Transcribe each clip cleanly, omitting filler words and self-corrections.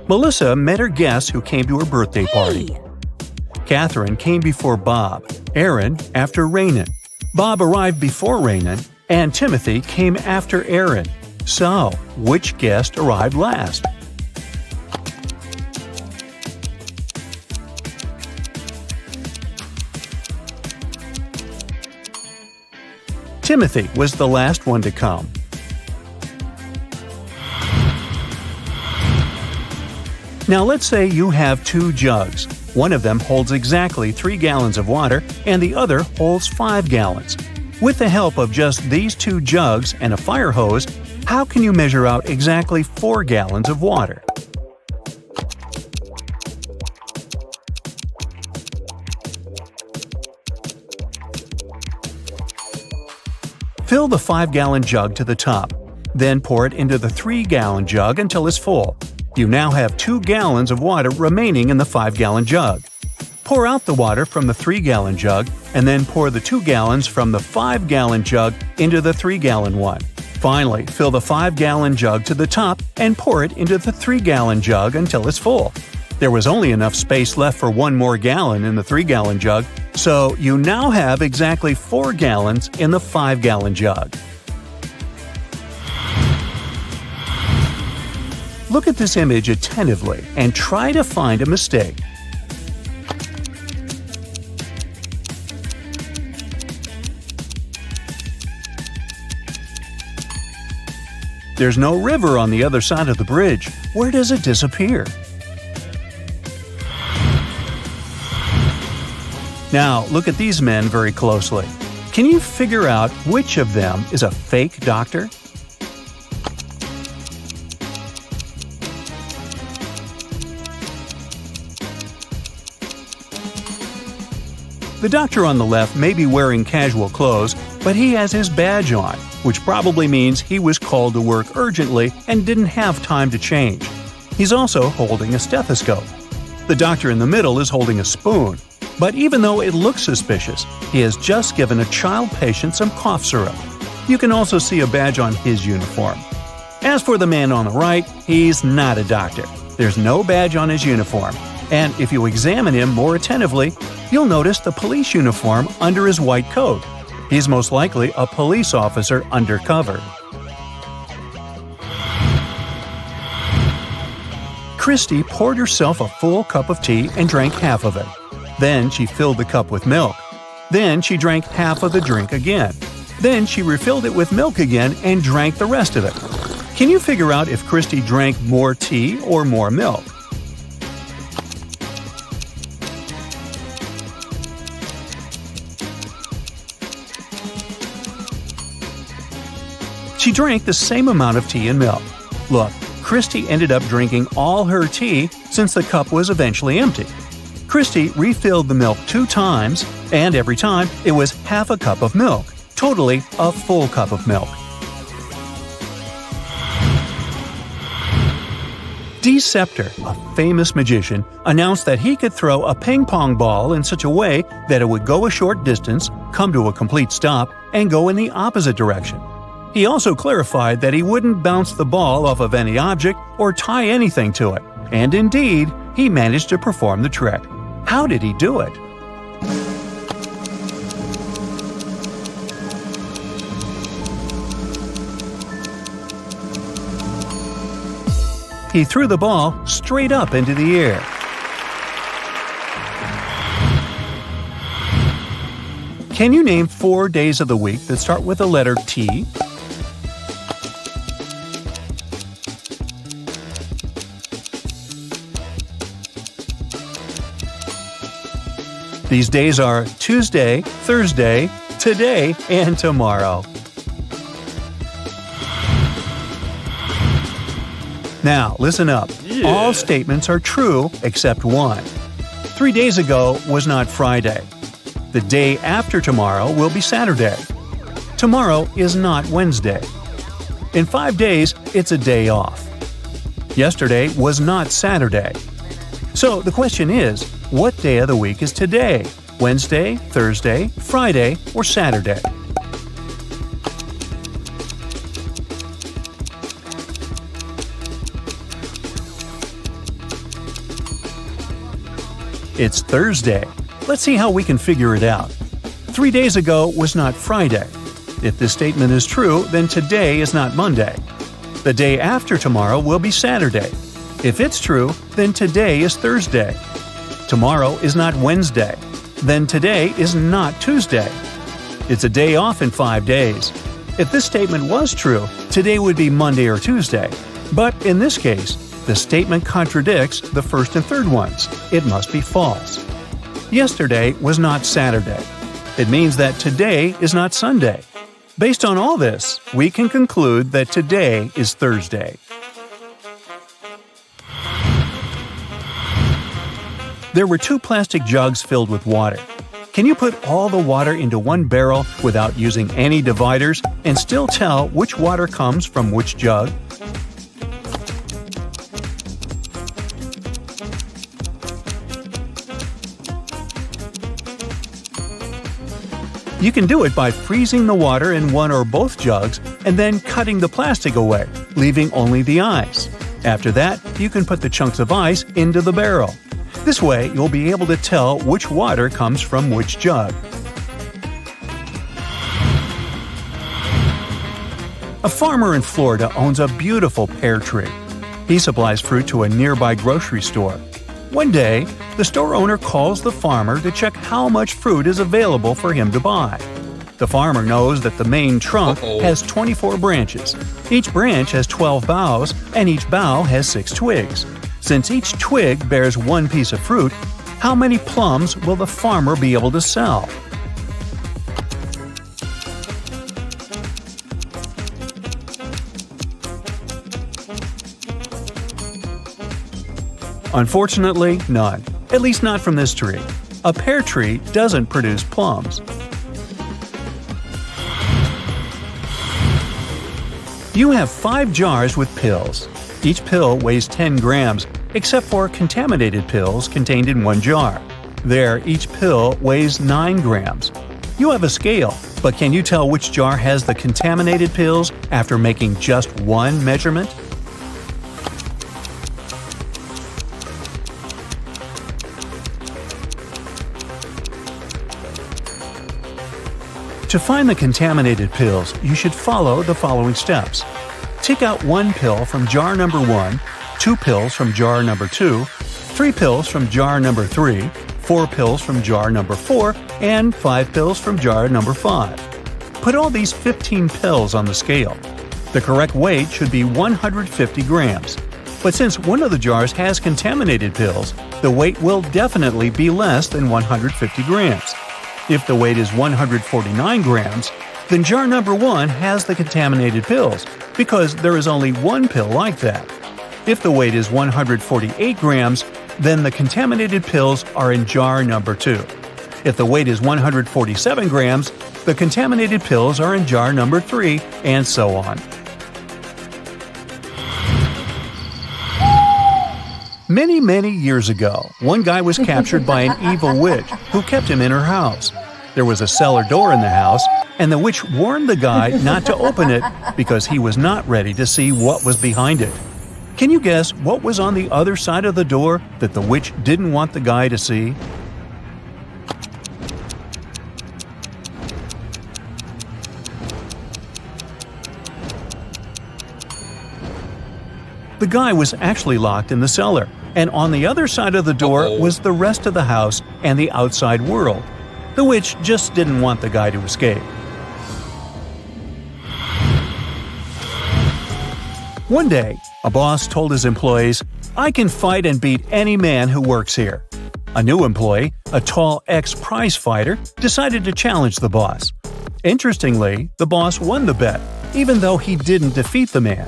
Melissa met her guests who came to her birthday party. Catherine came before Bob, Aaron after Rainan. Bob arrived before Rainan, and Timothy came after Aaron. So, which guest arrived last? Timothy was the last one to come. Now let's say you have two jugs. One of them holds exactly 3 gallons of water and the other holds 5 gallons. With the help of just these 2 jugs and a fire hose, how can you measure out exactly 4 gallons of water? Fill the 5-gallon jug to the top. Then pour it into the 3-gallon jug until it's full. You now have 2 gallons of water remaining in the 5-gallon jug. Pour out the water from the 3-gallon jug and then pour the 2 gallons from the 5-gallon jug into the 3-gallon one. Finally, fill the 5-gallon jug to the top and pour it into the 3-gallon jug until it's full. There was only enough space left for 1 more gallon in the 3-gallon jug, so you now have exactly 4 gallons in the 5-gallon jug. Look at this image attentively and try to find a mistake. There's no river on the other side of the bridge. Where does it disappear? Now, look at these men very closely. Can you figure out which of them is a fake doctor? The doctor on the left may be wearing casual clothes, but he has his badge on, which probably means he was called to work urgently and didn't have time to change. He's also holding a stethoscope. The doctor in the middle is holding a spoon. But even though it looks suspicious, he has just given a child patient some cough syrup. You can also see a badge on his uniform. As for the man on the right, he's not a doctor. There's no badge on his uniform. And if you examine him more attentively, you'll notice the police uniform under his white coat. He's most likely a police officer undercover. Christy poured herself a full cup of tea and drank half of it. Then she filled the cup with milk. Then she drank half of the drink again. Then she refilled it with milk again and drank the rest of it. Can you figure out if Christy drank more tea or more milk? She drank the same amount of tea and milk. Look, Christy ended up drinking all her tea since the cup was eventually empty. Christy refilled the milk 2 times, and every time it was half a cup of milk, totally a full cup of milk. Deceptor, a famous magician, announced that he could throw a ping-pong ball in such a way that it would go a short distance, come to a complete stop, and go in the opposite direction. He also clarified that he wouldn't bounce the ball off of any object or tie anything to it. And indeed, he managed to perform the trick. How did he do it? He threw the ball straight up into the air. Can you name 4 days of the week that start with the letter T? These days are Tuesday, Thursday, today, and tomorrow. Now, listen up. Yeah. All statements are true except one. 3 days ago was not Friday. The day after tomorrow will be Saturday. Tomorrow is not Wednesday. In 5 days, it's a day off. Yesterday was not Saturday. So the question is, what day of the week is today? Wednesday, Thursday, Friday, or Saturday? It's Thursday. Let's see how we can figure it out. 3 days ago was not Friday. If this statement is true, then today is not Monday. The day after tomorrow will be Saturday. If it's true, then today is Thursday. Tomorrow is not Wednesday. Then today is not Tuesday. It's a day off in 5 days. If this statement was true, today would be Monday or Tuesday. But in this case, the statement contradicts the first and third ones. It must be false. Yesterday was not Saturday. It means that today is not Sunday. Based on all this, we can conclude that today is Thursday. There were 2 plastic jugs filled with water. Can you put all the water into one barrel without using any dividers and still tell which water comes from which jug? You can do it by freezing the water in one or both jugs and then cutting the plastic away, leaving only the ice. After that, you can put the chunks of ice into the barrel. This way, you'll be able to tell which water comes from which jug. A farmer in Florida owns a beautiful pear tree. He supplies fruit to a nearby grocery store. One day, the store owner calls the farmer to check how much fruit is available for him to buy. The farmer knows that the main trunk has 24 branches. Each branch has 12 boughs, and each bough has 6 twigs. Since each twig bears one piece of fruit, how many plums will the farmer be able to sell? Unfortunately, none. At least not from this tree. A pear tree doesn't produce plums. You have 5 jars with pills. Each pill weighs 10 grams, except for contaminated pills contained in one jar. There, each pill weighs 9 grams. You have a scale, but can you tell which jar has the contaminated pills after making just one measurement? To find the contaminated pills, you should follow the following steps. Take out 1 pill from jar number 1, 2 pills from jar number 2, 3 pills from jar number 3, 4 pills from jar number 4, and 5 pills from jar number 5. Put all these 15 pills on the scale. The correct weight should be 150 grams. But since one of the jars has contaminated pills, the weight will definitely be less than 150 grams. If the weight is 149 grams, then jar number 1 has the contaminated pills, because there is only one pill like that. If the weight is 148 grams, then the contaminated pills are in jar number 2. If the weight is 147 grams, the contaminated pills are in jar number 3, and so on. Many years ago, one guy was captured by an evil witch who kept him in her house. There was a cellar door in the house, and the witch warned the guy not to open it because he was not ready to see what was behind it. Can you guess what was on the other side of the door that the witch didn't want the guy to see? The guy was actually locked in the cellar, and on the other side of the door was the rest of the house and the outside world. The witch just didn't want the guy to escape. One day, a boss told his employees, "I can fight and beat any man who works here." A new employee, a tall ex-prize fighter, decided to challenge the boss. Interestingly, the boss won the bet, even though he didn't defeat the man.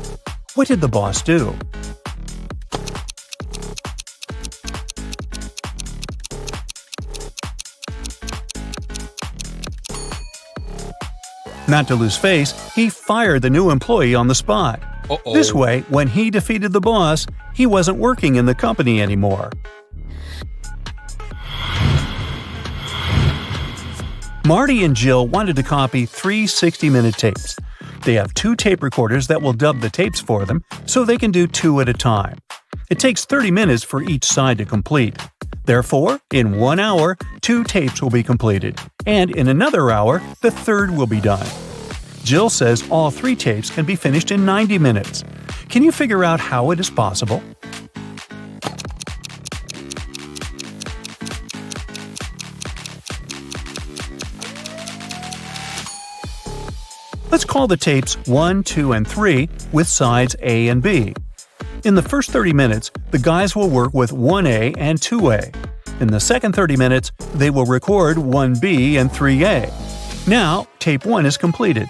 What did the boss do? Not to lose face, he fired the new employee on the spot. This way, when he defeated the boss, he wasn't working in the company anymore. Marty and Jill wanted to copy 3 60-minute tapes. They have 2 tape recorders that will dub the tapes for them, so they can do 2 at a time. It takes 30 minutes for each side to complete. Therefore, in 1 hour, 2 tapes will be completed, and in another hour, the third will be done. Jill says all 3 tapes can be finished in 90 minutes. Can you figure out how it is possible? Let's call the tapes 1, 2, and 3 with sides A and B. In the first 30 minutes, the guys will work with 1A and 2A. In the second 30 minutes, they will record 1B and 3A. Now, tape 1 is completed.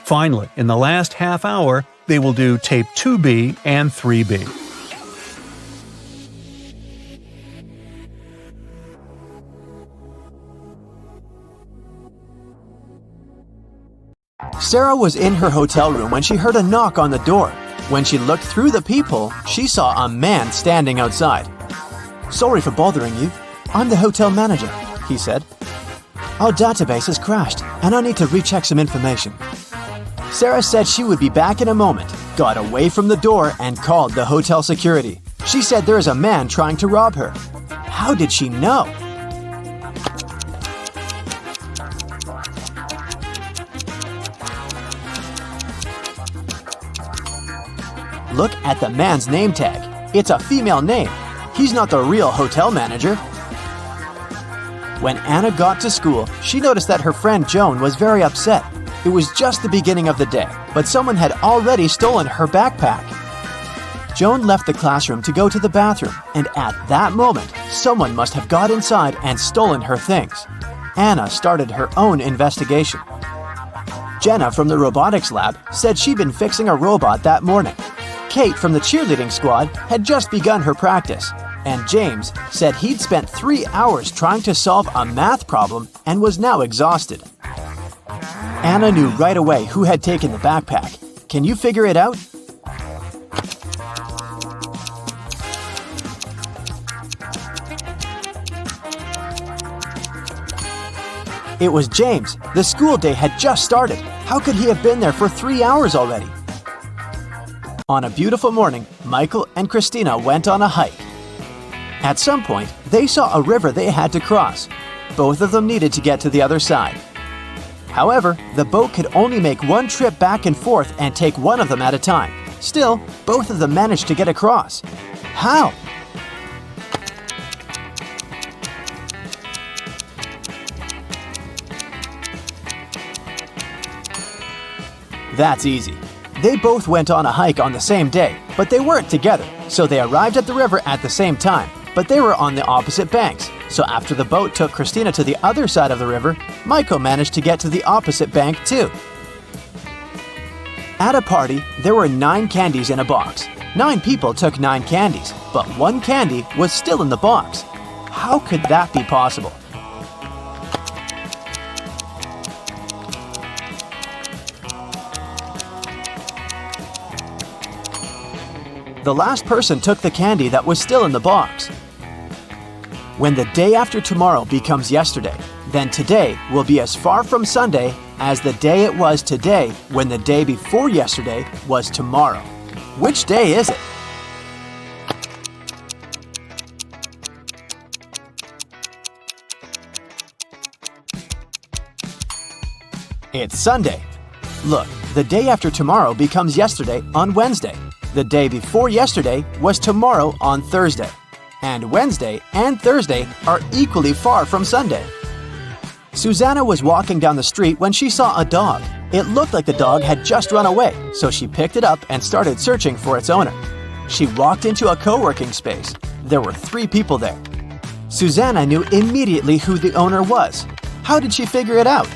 Finally, in the last half hour, they will do tape 2B and 3B. Sarah was in her hotel room when she heard a knock on the door. When she looked through the peephole, she saw a man standing outside. "Sorry for bothering you. I'm the hotel manager," he said. "Our database has crashed, and I need to recheck some information." Sarah said she would be back in a moment, got away from the door, and called the hotel security. She said there is a man trying to rob her. How did she know? Look at the man's name tag. It's a female name. He's not the real hotel manager. When Anna got to school, she noticed that her friend Joan was very upset. It was just the beginning of the day, but someone had already stolen her backpack. Joan left the classroom to go to the bathroom, and at that moment, someone must have got inside and stolen her things. Anna started her own investigation. Jenna from the robotics lab said she'd been fixing a robot that morning. Kate from the cheerleading squad had just begun her practice, and James said he'd spent 3 hours trying to solve a math problem and was now exhausted. Anna knew right away who had taken the backpack. Can you figure it out? It was James. The school day had just started. How could he have been there for 3 hours already? On a beautiful morning, Michael and Christina went on a hike. At some point, they saw a river they had to cross. Both of them needed to get to the other side. However, the boat could only make one trip back and forth and take one of them at a time. Still, both of them managed to get across. How? That's easy. They both went on a hike on the same day, but they weren't together, so they arrived at the river at the same time, but they were on the opposite banks. So after the boat took Christina to the other side of the river, Michael managed to get to the opposite bank too. At a party, there were 9 candies in a box. 9 people took 9 candies, but 1 candy was still in the box. How could that be possible? The last person took the candy that was still in the box. When the day after tomorrow becomes yesterday, then today will be as far from Sunday as the day it was today when the day before yesterday was tomorrow. Which day is it? It's Sunday. Look, the day after tomorrow becomes yesterday on Wednesday. The day before yesterday was tomorrow on Thursday. And Wednesday and Thursday are equally far from Sunday. Susanna was walking down the street when she saw a dog. It looked like the dog had just run away, so she picked it up and started searching for its owner. She walked into a co-working space. There were 3 people there. Susanna knew immediately who the owner was. How did she figure it out?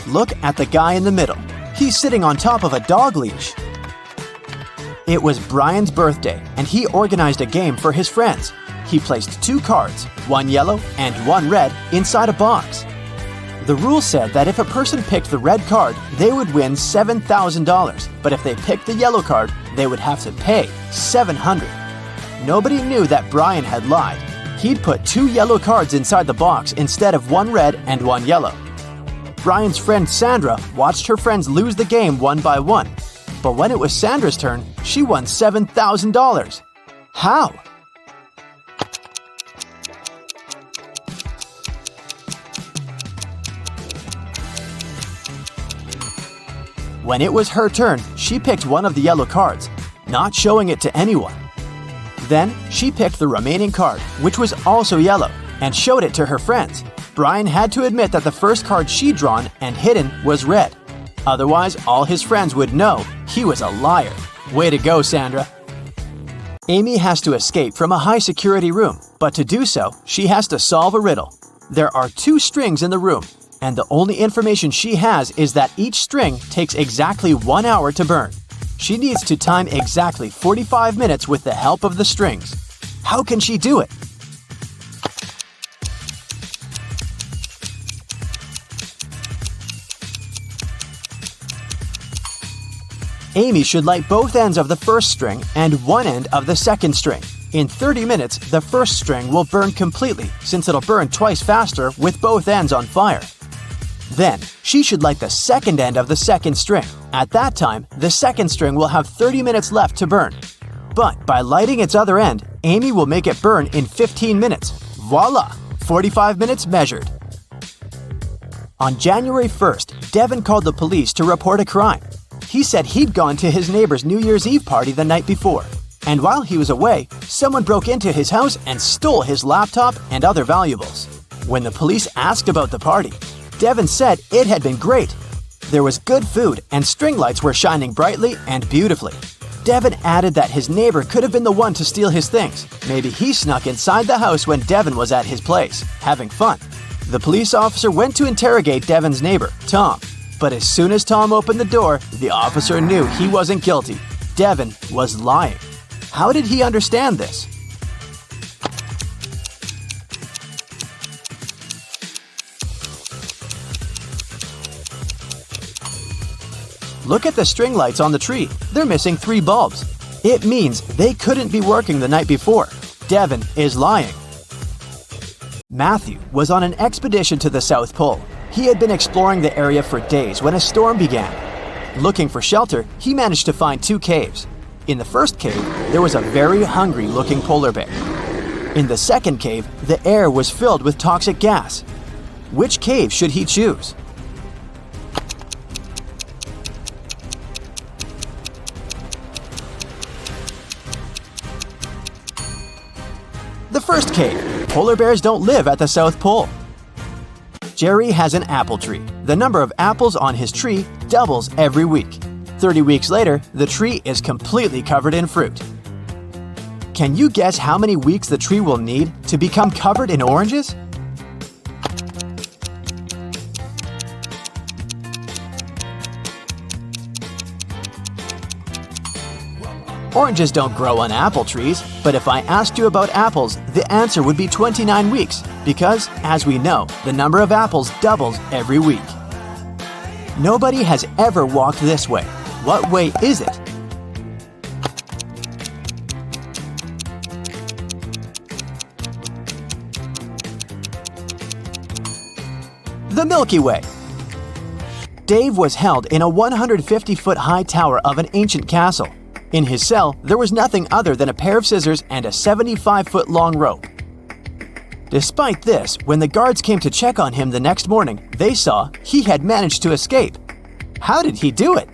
Look at the guy in the middle. He's sitting on top of a dog leash. It was Brian's birthday, and he organized a game for his friends. He placed 2 cards, 1 yellow and 1 red, inside a box. The rule said that if a person picked the red card, they would win $7,000, but if they picked the yellow card, they would have to pay $700. Nobody knew that Brian had lied. He'd put 2 yellow cards inside the box instead of 1 red and 1 yellow. Brian's friend Sandra watched her friends lose the game one by one. But when it was Sandra's turn, she won $7,000. How? When it was her turn, she picked one of the yellow cards, not showing it to anyone. Then, she picked the remaining card, which was also yellow, and showed it to her friends. Brian had to admit that the first card she'd drawn and hidden was red. Otherwise, all his friends would know he was a liar. Way to go, Sandra. Amy has to escape from a high-security room, but to do so, she has to solve a riddle. There are 2 strings in the room, and the only information she has is that each string takes exactly 1 hour to burn. She needs to time exactly 45 minutes with the help of the strings. How can she do it? Amy should light both ends of the first string and one end of the second string. In 30 minutes, the first string will burn completely since it'll burn twice faster with both ends on fire. Then, she should light the second end of the second string. At that time, the second string will have 30 minutes left to burn. But by lighting its other end, Amy will make it burn in 15 minutes. Voila! 45 minutes measured. On January 1st, Devin called the police to report a crime. He said he'd gone to his neighbor's New Year's Eve party the night before. And while he was away, someone broke into his house and stole his laptop and other valuables. When the police asked about the party, Devin said it had been great. There was good food and string lights were shining brightly and beautifully. Devin added that his neighbor could have been the one to steal his things. Maybe he snuck inside the house when Devin was at his place, having fun. The police officer went to interrogate Devin's neighbor, Tom. But as soon as Tom opened the door, the officer knew he wasn't guilty. Devin was lying. How did he understand this? Look at the string lights on the tree. They're missing 3 bulbs. It means they couldn't be working the night before. Devin is lying. Matthew was on an expedition to the South Pole. He had been exploring the area for days when a storm began. Looking for shelter, he managed to find 2 caves. In the first cave, there was a very hungry-looking polar bear. In the second cave, the air was filled with toxic gas. Which cave should he choose? The first cave. Polar bears don't live at the South Pole. Jerry has an apple tree. The number of apples on his tree doubles every week. 30 weeks later, the tree is completely covered in fruit. Can you guess how many weeks the tree will need to become covered in oranges? Oranges don't grow on apple trees, but if I asked you about apples, the answer would be 29 weeks, because, as we know, the number of apples doubles every week. Nobody has ever walked this way. What way is it? The Milky Way. Dave was held in a 150-foot high tower of an ancient castle. In his cell, there was nothing other than a pair of scissors and a 75-foot long rope. Despite this, when the guards came to check on him the next morning, they saw he had managed to escape. How did he do it?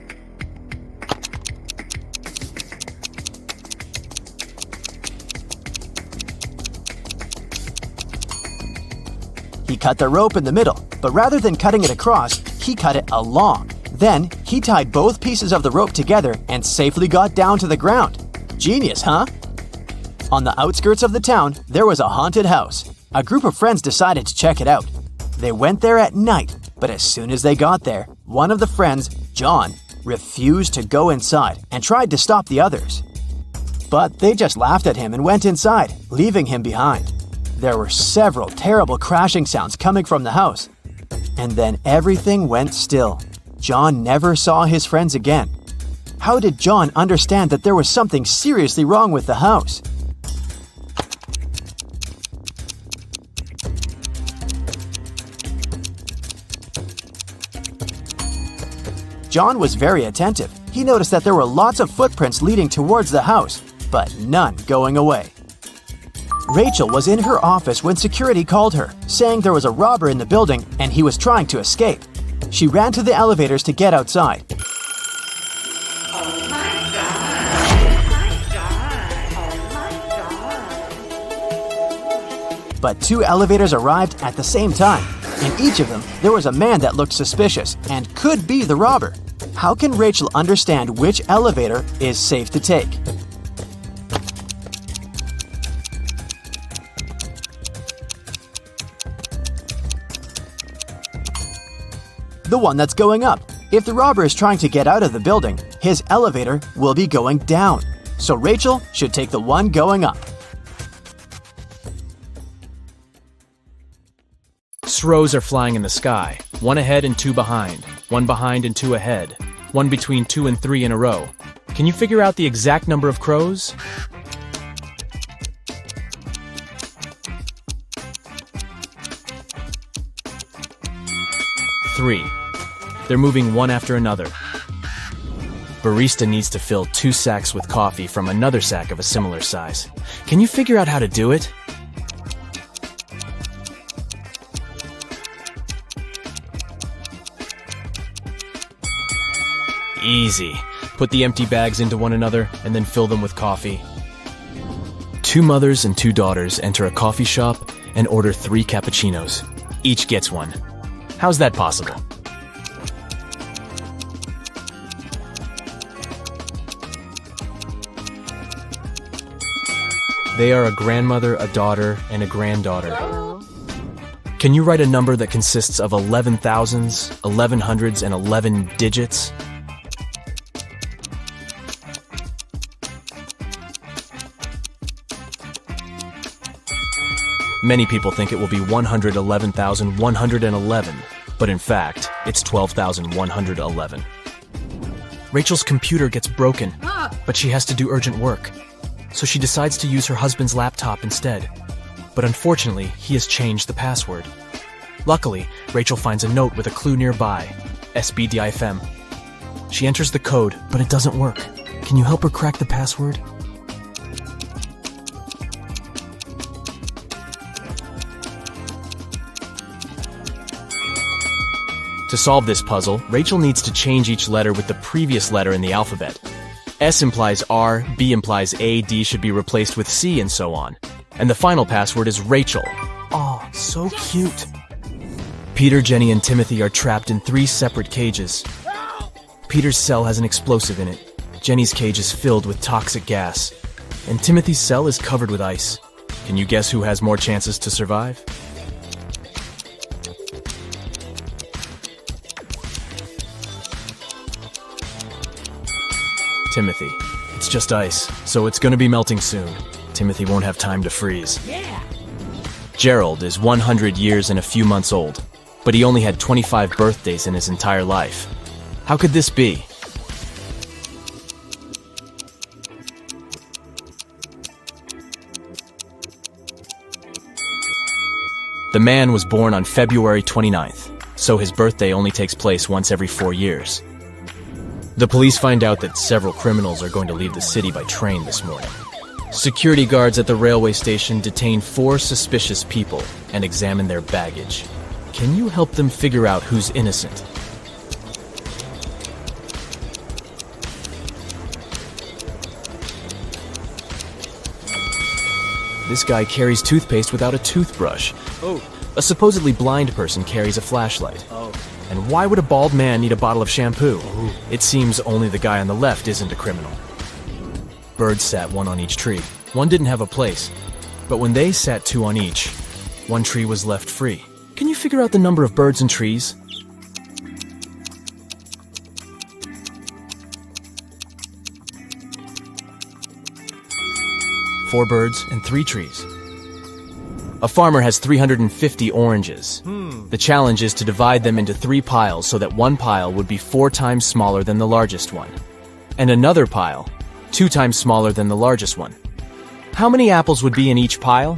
He cut the rope in the middle, but rather than cutting it across, he cut it along. Then, he tied both pieces of the rope together and safely got down to the ground. Genius, huh? On the outskirts of the town, there was a haunted house. A group of friends decided to check it out. They went there at night, but as soon as they got there, one of the friends, John, refused to go inside and tried to stop the others. But they just laughed at him and went inside, leaving him behind. There were several terrible crashing sounds coming from the house. And then everything went still. John never saw his friends again. How did John understand that there was something seriously wrong with the house? John was very attentive. He noticed that there were lots of footprints leading towards the house, but none going away. Rachel was in her office when security called her, saying there was a robber in the building and he was trying to escape. She ran to the elevators to get outside. But 2 elevators arrived at the same time. In each of them, there was a man that looked suspicious and could be the robber. How can Rachel understand which elevator is safe to take? The one that's going up. If the robber is trying to get out of the building, his elevator will be going down. So Rachel should take the one going up. Rows are flying in the sky, 1 ahead and 2 behind, 1 behind and 2 ahead, 1 between 2 and 3 in a row. Can you figure out the exact number of crows? 3. They're moving one after another. Barista needs to fill 2 sacks with coffee from another sack of a similar size. Can you figure out how to do it? Easy. Put the empty bags into one another and then fill them with coffee. 2 mothers and 2 daughters enter a coffee shop and order 3 cappuccinos. Each gets one. How's that possible? They are a grandmother, a daughter, and a granddaughter. Can you write a number that consists of 11 thousands, 11 hundreds, and 11 digits? Many people think it will be 111,111, but in fact, it's 12,111. Rachel's computer gets broken, but she has to do urgent work. So she decides to use her husband's laptop instead. But unfortunately, he has changed the password. Luckily, Rachel finds a note with a clue nearby, SBDIFM. She enters the code, but it doesn't work. Can you help her crack the password? To solve this puzzle, Rachel needs to change each letter with the previous letter in the alphabet. S implies R, B implies A, D should be replaced with C, and so on. And the final password is Rachel. Aw, so cute. Peter, Jenny, and Timothy are trapped in 3 separate cages. Peter's cell has an explosive in it. Jenny's cage is filled with toxic gas. And Timothy's cell is covered with ice. Can you guess who has more chances to survive? Timothy. It's just ice, so it's gonna be melting soon. Timothy won't have time to freeze. Yeah. Gerald is 100 years and a few months old, but he only had 25 birthdays in his entire life. How could this be? The man was born on February 29th, so his birthday only takes place once every 4 years. The police find out that several criminals are going to leave the city by train this morning. Security guards at the railway station detain 4 suspicious people and examine their baggage. Can you help them figure out who's innocent? This guy carries toothpaste without a toothbrush. Oh. A supposedly blind person carries a flashlight. Oh. And why would a bald man need a bottle of shampoo? Ooh. It seems only the guy on the left isn't a criminal. Birds sat 1 on each tree. One didn't have a place. But when they sat 2 on each, 1 tree was left free. Can you figure out the number of birds and trees? Four birds and 3 trees. A farmer has 350 oranges. The challenge is to divide them into 3 piles so that one pile would be 4 times smaller than the largest one, and another pile 2 times smaller than the largest one. How many apples would be in each pile?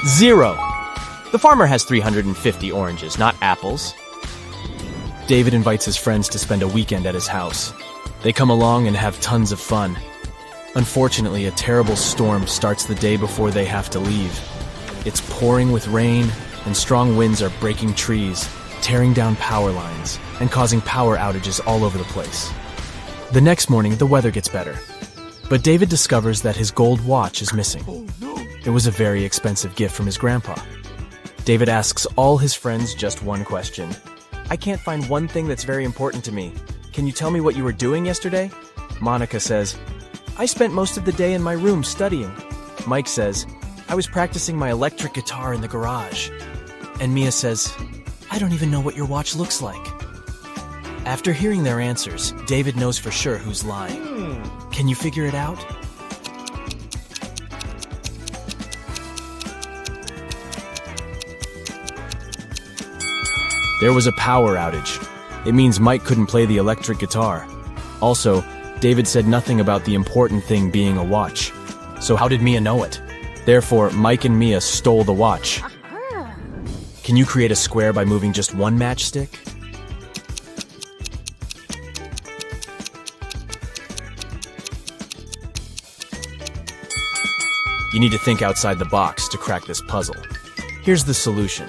0. The farmer has 350 oranges, not apples. David invites his friends to spend a weekend at his house. They come along and have tons of fun. Unfortunately, a terrible storm starts the day before they have to leave. It's pouring with rain, and strong winds are breaking trees, tearing down power lines, and causing power outages all over the place. The next morning, the weather gets better. But David discovers that his gold watch is missing. It was a very expensive gift from his grandpa. David asks all his friends just one question. I can't find one thing that's very important to me. Can you tell me what you were doing yesterday? Monica says, I spent most of the day in my room studying. Mike says, I was practicing my electric guitar in the garage. And Mia says, I don't even know what your watch looks like. After hearing their answers, David knows for sure who's lying. Can you figure it out? There was a power outage. It means Mike couldn't play the electric guitar. Also, David said nothing about the important thing being a watch. So how did Mia know it? Therefore, Mike and Mia stole the watch. Can you create a square by moving just one matchstick? You need to think outside the box to crack this puzzle. Here's the solution.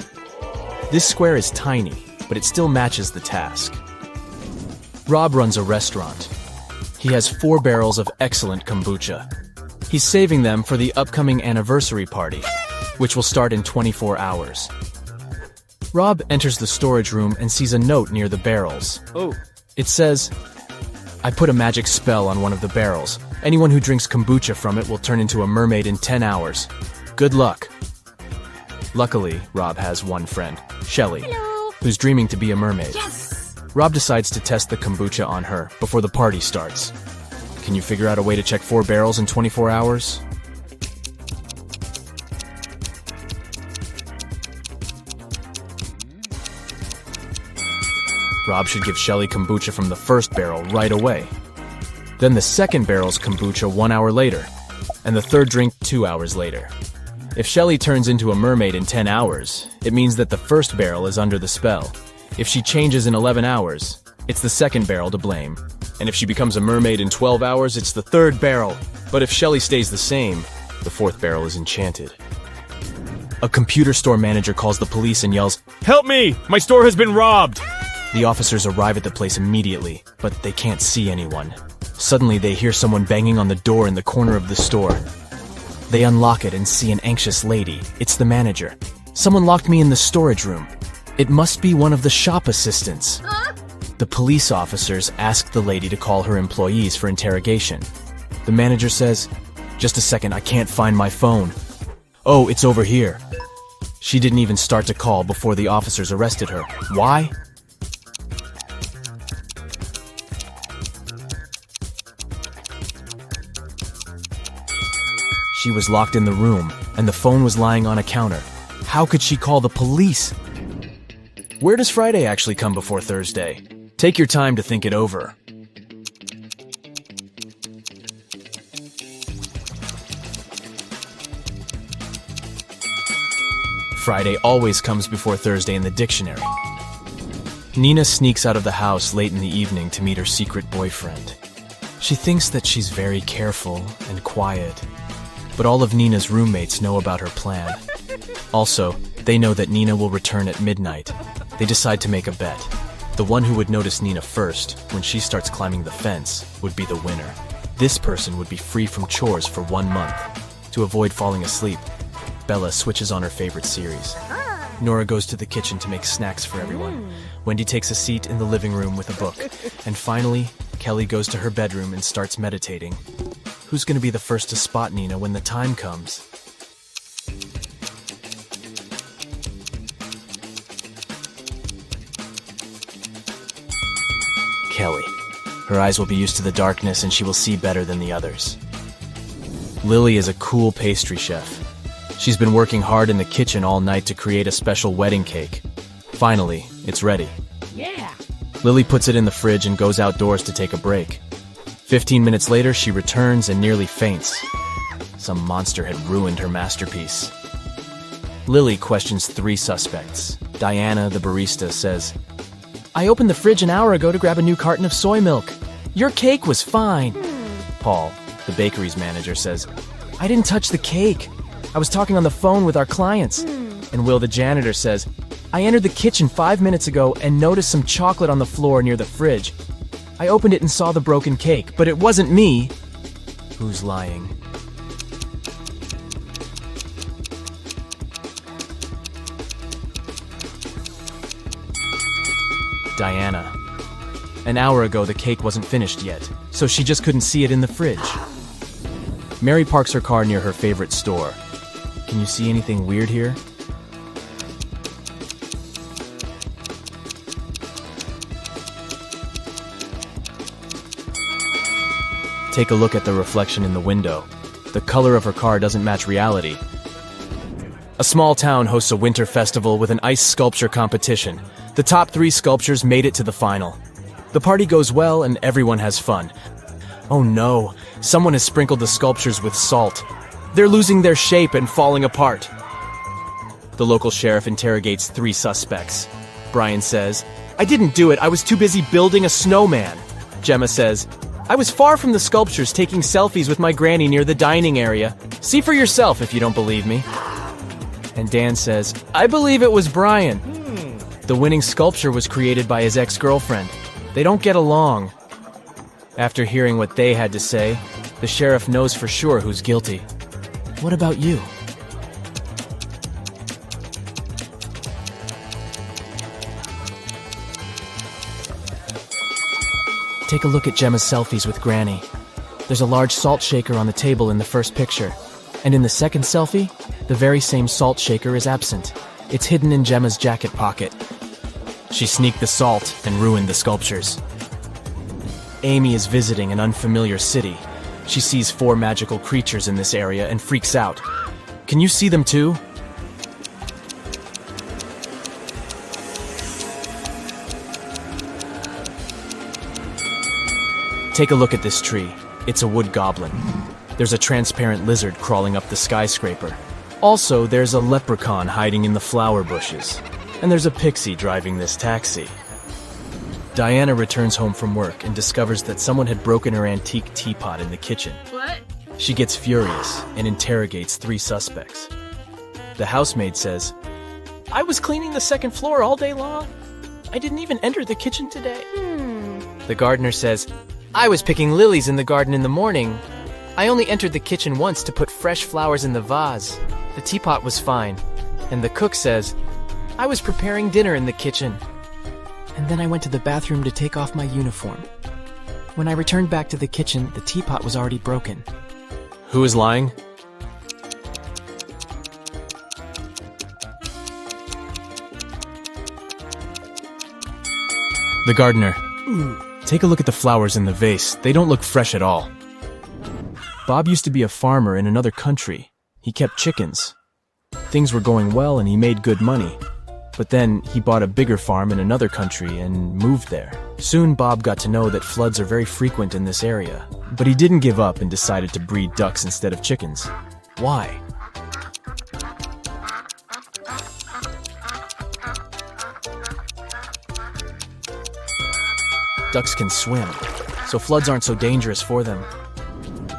This square is tiny, but it still matches the task. Rob runs a restaurant. He has 4 barrels of excellent kombucha. He's saving them for the upcoming anniversary party, which will start in 24 hours. Rob enters the storage room and sees a note near the barrels. It says, I put a magic spell on one of the barrels. Anyone who drinks kombucha from it will turn into a mermaid in 10 hours. Good luck. Luckily, Rob has one friend, Shelly, who's dreaming to be a mermaid. Yes! Rob decides to test the kombucha on her before the party starts. Can you figure out a way to check 4 barrels in 24 hours? Rob should give Shelly kombucha from the first barrel right away. Then the second barrel's kombucha 1 hour later, and the third drink 2 hours later. If Shelly turns into a mermaid in 10 hours, it means that the first barrel is under the spell. If she changes in 11 hours, it's the second barrel to blame. And if she becomes a mermaid in 12 hours, it's the third barrel. But if Shelly stays the same, the fourth barrel is enchanted. A computer store manager calls the police and yells, "Help me! My store has been robbed!" The officers arrive at the place immediately, but they can't see anyone. Suddenly, they hear someone banging on the door in the corner of the store. They unlock it and see an anxious lady. It's the manager. Someone locked me in the storage room. It must be one of the shop assistants. The police officers ask the lady to call her employees for interrogation. The manager says, "Just a second, I can't find my phone." "Oh, it's over here." She didn't even start to call before the officers arrested her. Why? She was locked in the room, and the phone was lying on a counter. How could she call the police? Where does Friday actually come before Thursday? Take your time to think it over. Friday always comes before Thursday in the dictionary. Nina sneaks out of the house late in the evening to meet her secret boyfriend. She thinks that she's very careful and quiet, but all of Nina's roommates know about her plan. Also, they know that Nina will return at midnight. They decide to make a bet. The one who would notice Nina first, when she starts climbing the fence, would be the winner. This person would be free from chores for 1 month. To avoid falling asleep, Bella switches on her favorite series. Nora goes to the kitchen to make snacks for everyone. Wendy takes a seat in the living room with a book. And finally, Kelly goes to her bedroom and starts meditating. Who's going to be the first to spot Nina when the time comes? Kelly. Her eyes will be used to the darkness and she will see better than the others. Lily is a cool pastry chef. She's been working hard in the kitchen all night to create a special wedding cake. Finally, it's ready. Yeah. Lily puts it in the fridge and goes outdoors to take a break. 15 minutes later, she returns and nearly faints. Some monster had ruined her masterpiece. Lily questions 3 suspects. Diana, the barista, says, I opened the fridge an hour ago to grab a new carton of soy milk. Your cake was fine. Paul, the bakery's manager, says, I didn't touch the cake. I was talking on the phone with our clients. And Will, the janitor, says, I entered the kitchen 5 minutes ago and noticed some chocolate on the floor near the fridge. I opened it and saw the broken cake, but it wasn't me. Who's lying? Diana. An hour ago, the cake wasn't finished yet, so she just couldn't see it in the fridge. Mary parks her car near her favorite store. Can you see anything weird here? Take a look at the reflection in the window. The color of her car doesn't match reality. A small town hosts a winter festival with an ice sculpture competition. The top 3 sculptures made it to the final. The party goes well and everyone has fun. Oh no, someone has sprinkled the sculptures with salt. They're losing their shape and falling apart. The local sheriff interrogates 3 suspects. Brian says, I didn't do it, I was too busy building a snowman. Gemma says, I was far from the sculptures taking selfies with my granny near the dining area. See for yourself if you don't believe me. And Dan says, I believe it was Brian. The winning sculpture was created by his ex-girlfriend. They don't get along. After hearing what they had to say, the sheriff knows for sure who's guilty. What about you? Take a look at Gemma's selfies with Granny. There's a large salt shaker on the table in the first picture. And in the second selfie, the very same salt shaker is absent. It's hidden in Gemma's jacket pocket. She sneaked the salt and ruined the sculptures. Amy is visiting an unfamiliar city. She sees 4 magical creatures in this area and freaks out. Can you see them too? Take a look at this tree. It's a wood goblin. There's a transparent lizard crawling up the skyscraper. Also, there's a leprechaun hiding in the flower bushes. And there's a pixie driving this taxi. Diana returns home from work and discovers that someone had broken her antique teapot in the kitchen. What? She gets furious and interrogates 3 suspects. The housemaid says, I was cleaning the second floor all day long. I didn't even enter the kitchen today. The gardener says, I was picking lilies in the garden in the morning. I only entered the kitchen once to put fresh flowers in the vase. The teapot was fine. And the cook says, I was preparing dinner in the kitchen. And then I went to the bathroom to take off my uniform. When I returned back to the kitchen, the teapot was already broken. Who is lying? The gardener. Take a look at the flowers in the vase. They don't look fresh at all. Bob used to be a farmer in another country. He kept chickens. Things were going well and he made good money. But then he bought a bigger farm in another country and moved there. Soon Bob got to know that floods are very frequent in this area. But he didn't give up and decided to breed ducks instead of chickens. Why? Ducks can swim, so floods aren't so dangerous for them.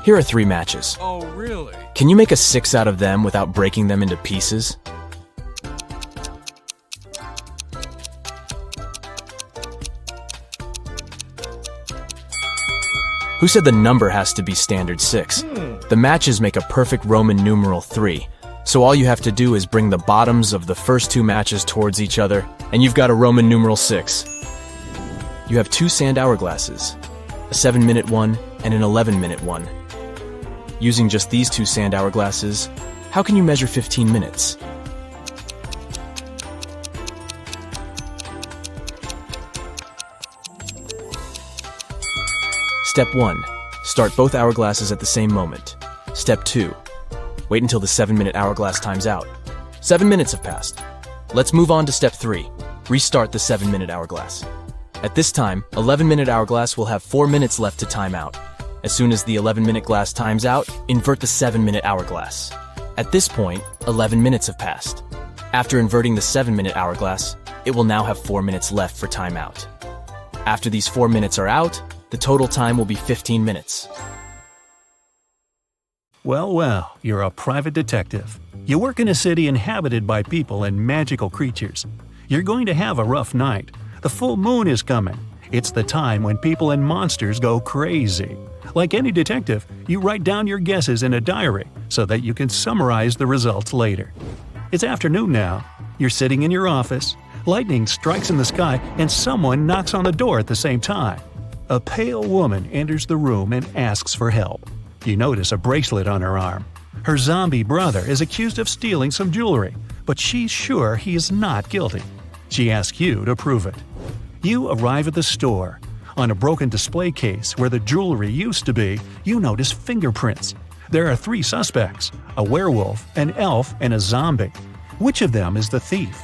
Here are 3 matches. Oh, really? Can you make a 6 out of them without breaking them into pieces? Who said the number has to be standard 6? The matches make a perfect Roman numeral 3. So all you have to do is bring the bottoms of the first 2 matches towards each other, and you've got a Roman numeral 6. You have 2 sand hourglasses, a 7-minute one and an 11-minute one. Using just these 2 sand hourglasses, how can you measure 15 minutes? Step 1. Start both hourglasses at the same moment. Step 2. Wait until the 7-minute hourglass times out. 7 minutes have passed. Let's move on to step 3. Restart the 7-minute hourglass. At this time, 11-minute hourglass will have 4 minutes left to time out. As soon as the 11-minute glass times out, invert the 7-minute hourglass. At this point, 11 minutes have passed. After inverting the 7-minute hourglass, it will now have 4 minutes left for timeout. After these 4 minutes are out, the total time will be 15 minutes. Well, you're a private detective. You work in a city inhabited by people and magical creatures. You're going to have a rough night. The full moon is coming. It's the time when people and monsters go crazy. Like any detective, you write down your guesses in a diary so that you can summarize the results later. It's afternoon now. You're sitting in your office. Lightning strikes in the sky and someone knocks on the door at the same time. A pale woman enters the room and asks for help. You notice a bracelet on her arm. Her zombie brother is accused of stealing some jewelry, but she's sure he is not guilty. She asks you to prove it. You arrive at the store. On a broken display case where the jewelry used to be, you notice fingerprints. There are 3 suspects: a werewolf, an elf, and a zombie. Which of them is the thief?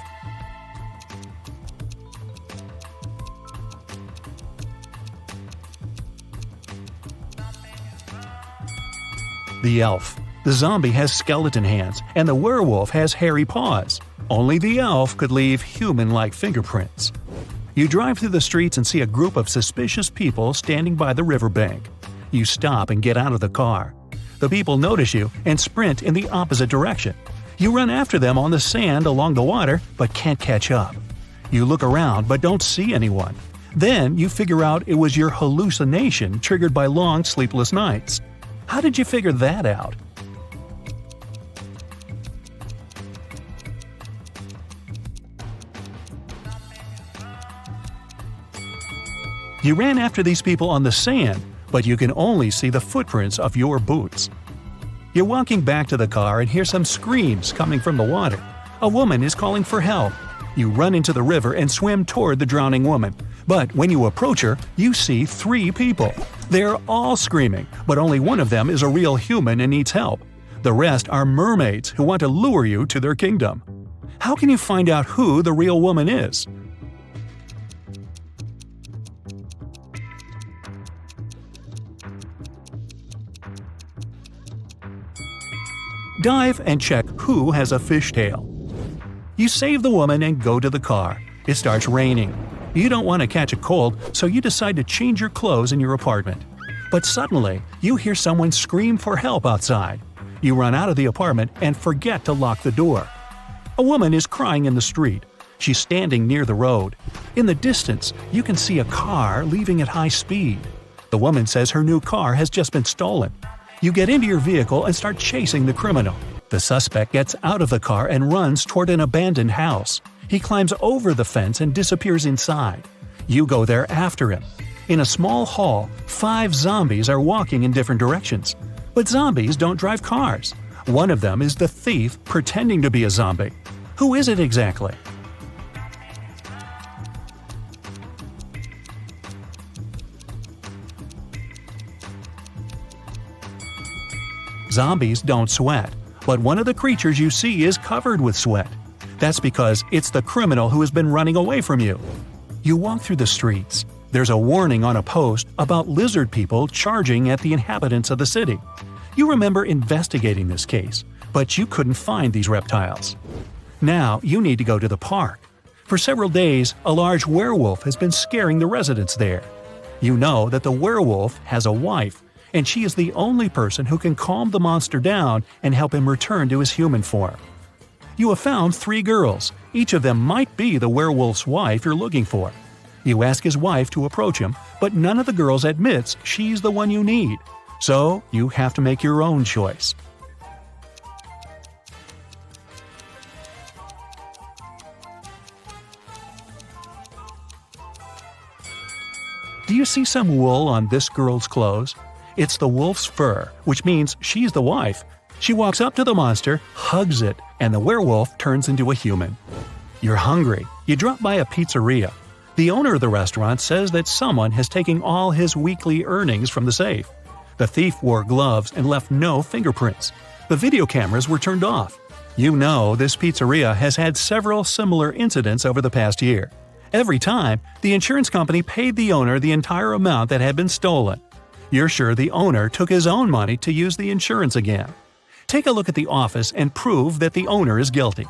The elf. The zombie has skeleton hands, and the werewolf has hairy paws. Only the elf could leave human-like fingerprints. You drive through the streets and see a group of suspicious people standing by the riverbank. You stop and get out of the car. The people notice you and sprint in the opposite direction. You run after them on the sand along the water, but can't catch up. You look around but don't see anyone. Then you figure out it was your hallucination triggered by long sleepless nights. How did you figure that out? You ran after these people on the sand, but you can only see the footprints of your boots. You're walking back to the car and hear some screams coming from the water. A woman is calling for help. You run into the river and swim toward the drowning woman. But when you approach her, you see 3 people. They're all screaming, but only one of them is a real human and needs help. The rest are mermaids who want to lure you to their kingdom. How can you find out who the real woman is? Dive and check who has a fishtail. You save the woman and go to the car. It starts raining. You don't want to catch a cold, so you decide to change your clothes in your apartment. But suddenly, you hear someone scream for help outside. You run out of the apartment and forget to lock the door. A woman is crying in the street. She's standing near the road. In the distance, you can see a car leaving at high speed. The woman says her new car has just been stolen. You get into your vehicle and start chasing the criminal. The suspect gets out of the car and runs toward an abandoned house. He climbs over the fence and disappears inside. You go there after him. In a small hall, 5 zombies are walking in different directions. But zombies don't drive cars. One of them is the thief pretending to be a zombie. Who is it exactly? Zombies don't sweat, but one of the creatures you see is covered with sweat. That's because it's the criminal who has been running away from you. You walk through the streets. There's a warning on a post about lizard people charging at the inhabitants of the city. You remember investigating this case, but you couldn't find these reptiles. Now you need to go to the park. For several days, a large werewolf has been scaring the residents there. You know that the werewolf has a wife, and she is the only person who can calm the monster down and help him return to his human form. You have found 3 girls. Each of them might be the werewolf's wife you're looking for. You ask his wife to approach him, but none of the girls admits she's the one you need. So you have to make your own choice. Do you see some wool on this girl's clothes? It's the wolf's fur, which means she's the wife. She walks up to the monster, hugs it, and the werewolf turns into a human. You're hungry. You drop by a pizzeria. The owner of the restaurant says that someone has taken all his weekly earnings from the safe. The thief wore gloves and left no fingerprints. The video cameras were turned off. You know this pizzeria has had several similar incidents over the past year. Every time, the insurance company paid the owner the entire amount that had been stolen. You're sure the owner took his own money to use the insurance again. Take a look at the office and prove that the owner is guilty.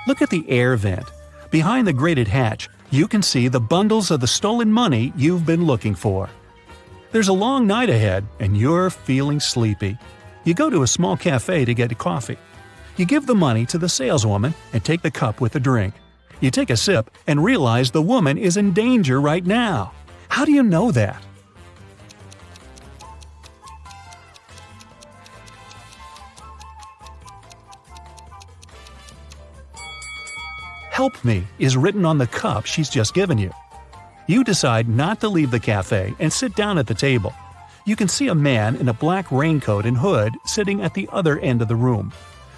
Look at the air vent. Behind the grated hatch, you can see the bundles of the stolen money you've been looking for. There's a long night ahead, and you're feeling sleepy. You go to a small cafe to get coffee. You give the money to the saleswoman and take the cup with the drink. You take a sip and realize the woman is in danger right now. How do you know that? "Help me" is written on the cup she's just given you. You decide not to leave the cafe and sit down at the table. You can see a man in a black raincoat and hood sitting at the other end of the room.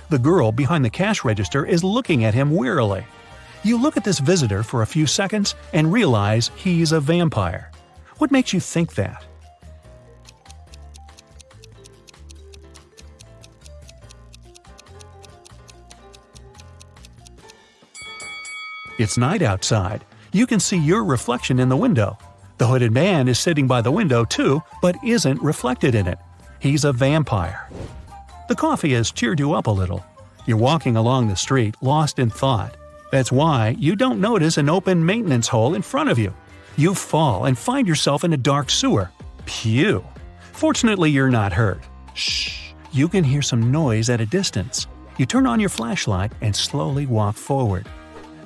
The girl behind the cash register is looking at him wearily. You look at this visitor for a few seconds and realize he's a vampire. What makes you think that? It's night outside. You can see your reflection in the window. The hooded man is sitting by the window too, but isn't reflected in it. He's a vampire. The coffee has cheered you up a little. You're walking along the street, lost in thought. That's why you don't notice an open maintenance hole in front of you. You fall and find yourself in a dark sewer. Phew! Fortunately, you're not hurt. Shh! You can hear some noise at a distance. You turn on your flashlight and slowly walk forward.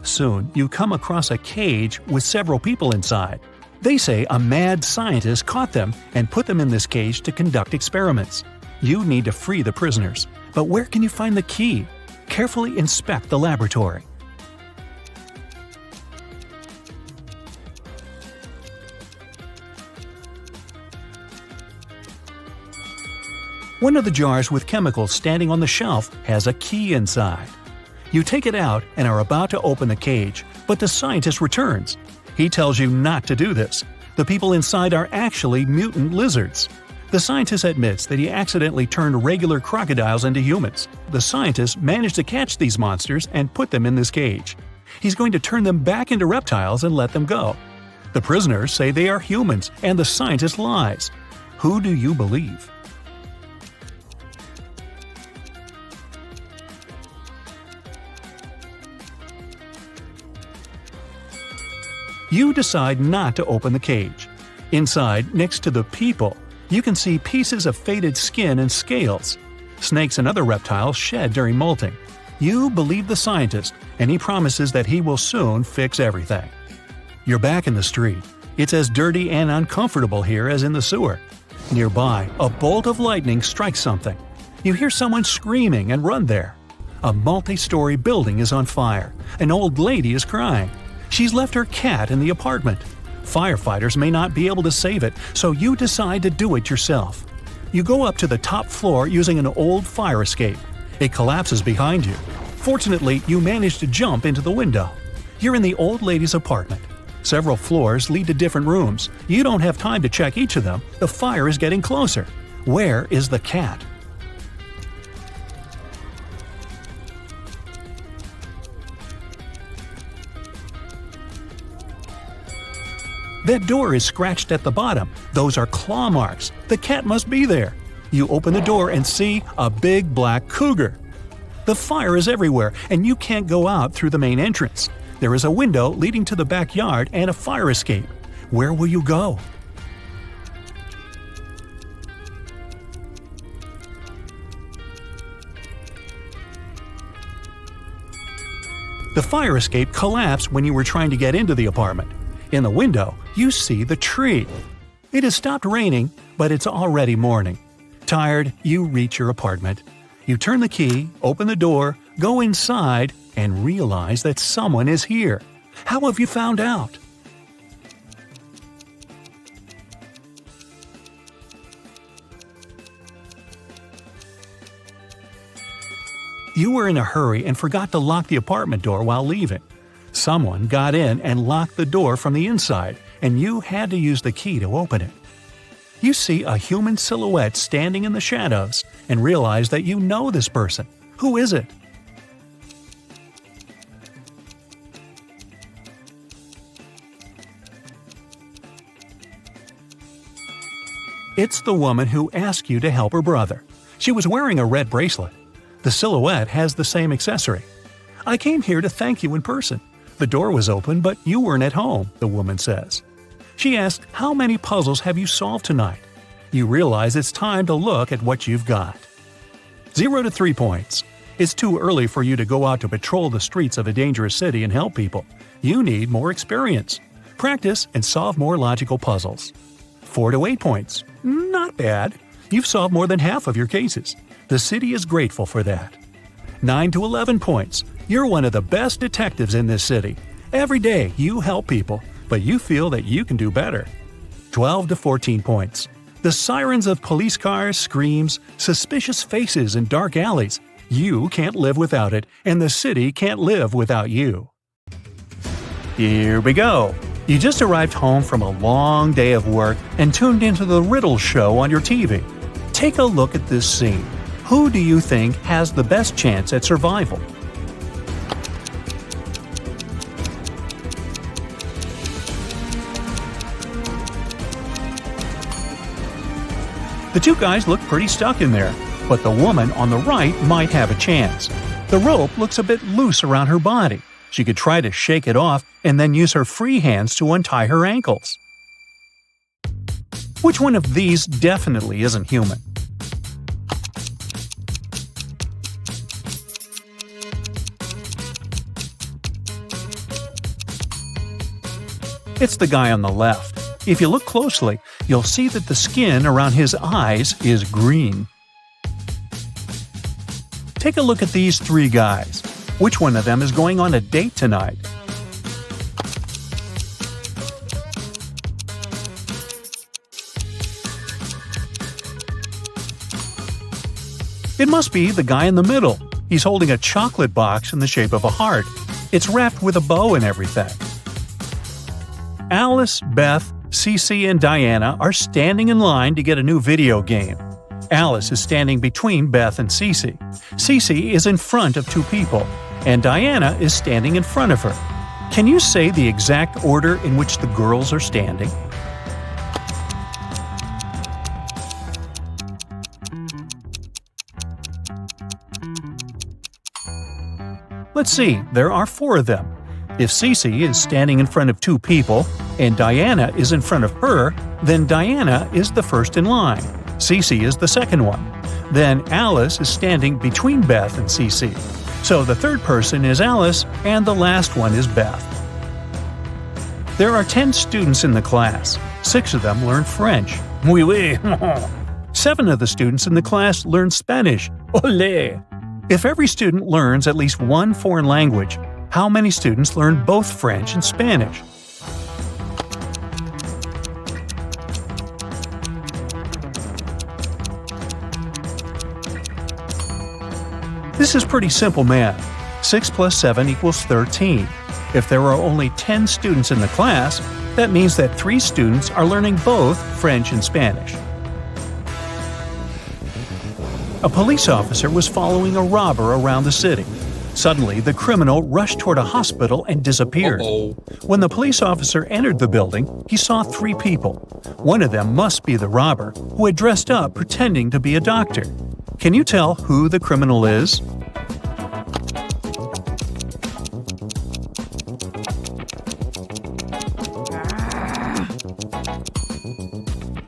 Soon, you come across a cage with several people inside. They say a mad scientist caught them and put them in this cage to conduct experiments. You need to free the prisoners. But where can you find the key? Carefully inspect the laboratory. One of the jars with chemicals standing on the shelf has a key inside. You take it out and are about to open the cage, but the scientist returns. He tells you not to do this. The people inside are actually mutant lizards. The scientist admits that he accidentally turned regular crocodiles into humans. The scientist managed to catch these monsters and put them in this cage. He's going to turn them back into reptiles and let them go. The prisoners say they are humans, and the scientist lies. Who do you believe? You decide not to open the cage. Inside, next to the people, you can see pieces of faded skin and scales. Snakes and other reptiles shed during molting. You believe the scientist, and he promises that he will soon fix everything. You're back in the street. It's as dirty and uncomfortable here as in the sewer. Nearby, a bolt of lightning strikes something. You hear someone screaming and run there. A multi-story building is on fire. An old lady is crying. She's left her cat in the apartment. Firefighters may not be able to save it, so you decide to do it yourself. You go up to the top floor using an old fire escape. It collapses behind you. Fortunately, you manage to jump into the window. You're in the old lady's apartment. Several floors lead to different rooms. You don't have time to check each of them. The fire is getting closer. Where is the cat? That door is scratched at the bottom. Those are claw marks. The cat must be there. You open the door and see a big black cougar. The fire is everywhere, and you can't go out through the main entrance. There is a window leading to the backyard and a fire escape. Where will you go? The fire escape collapsed when you were trying to get into the apartment. In the window, you see the tree. It has stopped raining, but it's already morning. Tired, you reach your apartment. You turn the key, open the door, go inside, and realize that someone is here. How have you found out? You were in a hurry and forgot to lock the apartment door while leaving. Someone got in and locked the door from the inside, and you had to use the key to open it. You see a human silhouette standing in the shadows and realize that you know this person. Who is it? It's the woman who asked you to help her brother. She was wearing a red bracelet. The silhouette has the same accessory. I came here to thank you in person. The door was open, but you weren't at home, the woman says. She asked, how many puzzles have you solved tonight? You realize it's time to look at what you've got. 0 to 3 points. It's too early for you to go out to patrol the streets of a dangerous city and help people. You need more experience. Practice and solve more logical puzzles. 4 to 8 points. Not bad. You've solved more than half of your cases. The city is grateful for that. 9 to 11 points. You're one of the best detectives in this city. Every day you help people, but you feel that you can do better. 12 to 14 points. The sirens of police cars, screams, suspicious faces in dark alleys. You can't live without it, and the city can't live without you. Here we go. You just arrived home from a long day of work and tuned into the Riddles show on your TV. Take a look at this scene. Who do you think has the best chance at survival? The two guys look pretty stuck in there, but the woman on the right might have a chance. The rope looks a bit loose around her body. She could try to shake it off and then use her free hands to untie her ankles. Which one of these definitely isn't human? It's the guy on the left. If you look closely, you'll see that the skin around his eyes is green. Take a look at these three guys. Which one of them is going on a date tonight? It must be the guy in the middle. He's holding a chocolate box in the shape of a heart. It's wrapped with a bow and everything. Alice, Beth, Cece, and Diana are standing in line to get a new video game. Alice is standing between Beth and Cece. Cece is in front of two people, and Diana is standing in front of her. Can you say the exact order in which the girls are standing? Let's see, there are four of them. If Cece is standing in front of two people, and Diana is in front of her, then Diana is the first in line. Cece is the second one. Then Alice is standing between Beth and Cece. So the third person is Alice, and the last one is Beth. There are 10 students in the class. 6 of them learn French. Oui, oui. 7 of the students in the class learn Spanish. Olé! If every student learns at least one foreign language, how many students learn both French and Spanish? This is pretty simple math. 6 plus 7 equals 13. If there are only 10 students in the class, that means that 3 students are learning both French and Spanish. A police officer was following a robber around the city. Suddenly, the criminal rushed toward a hospital and disappeared. When the police officer entered the building, he saw 3 people. One of them must be the robber, who had dressed up pretending to be a doctor. Can you tell who the criminal is?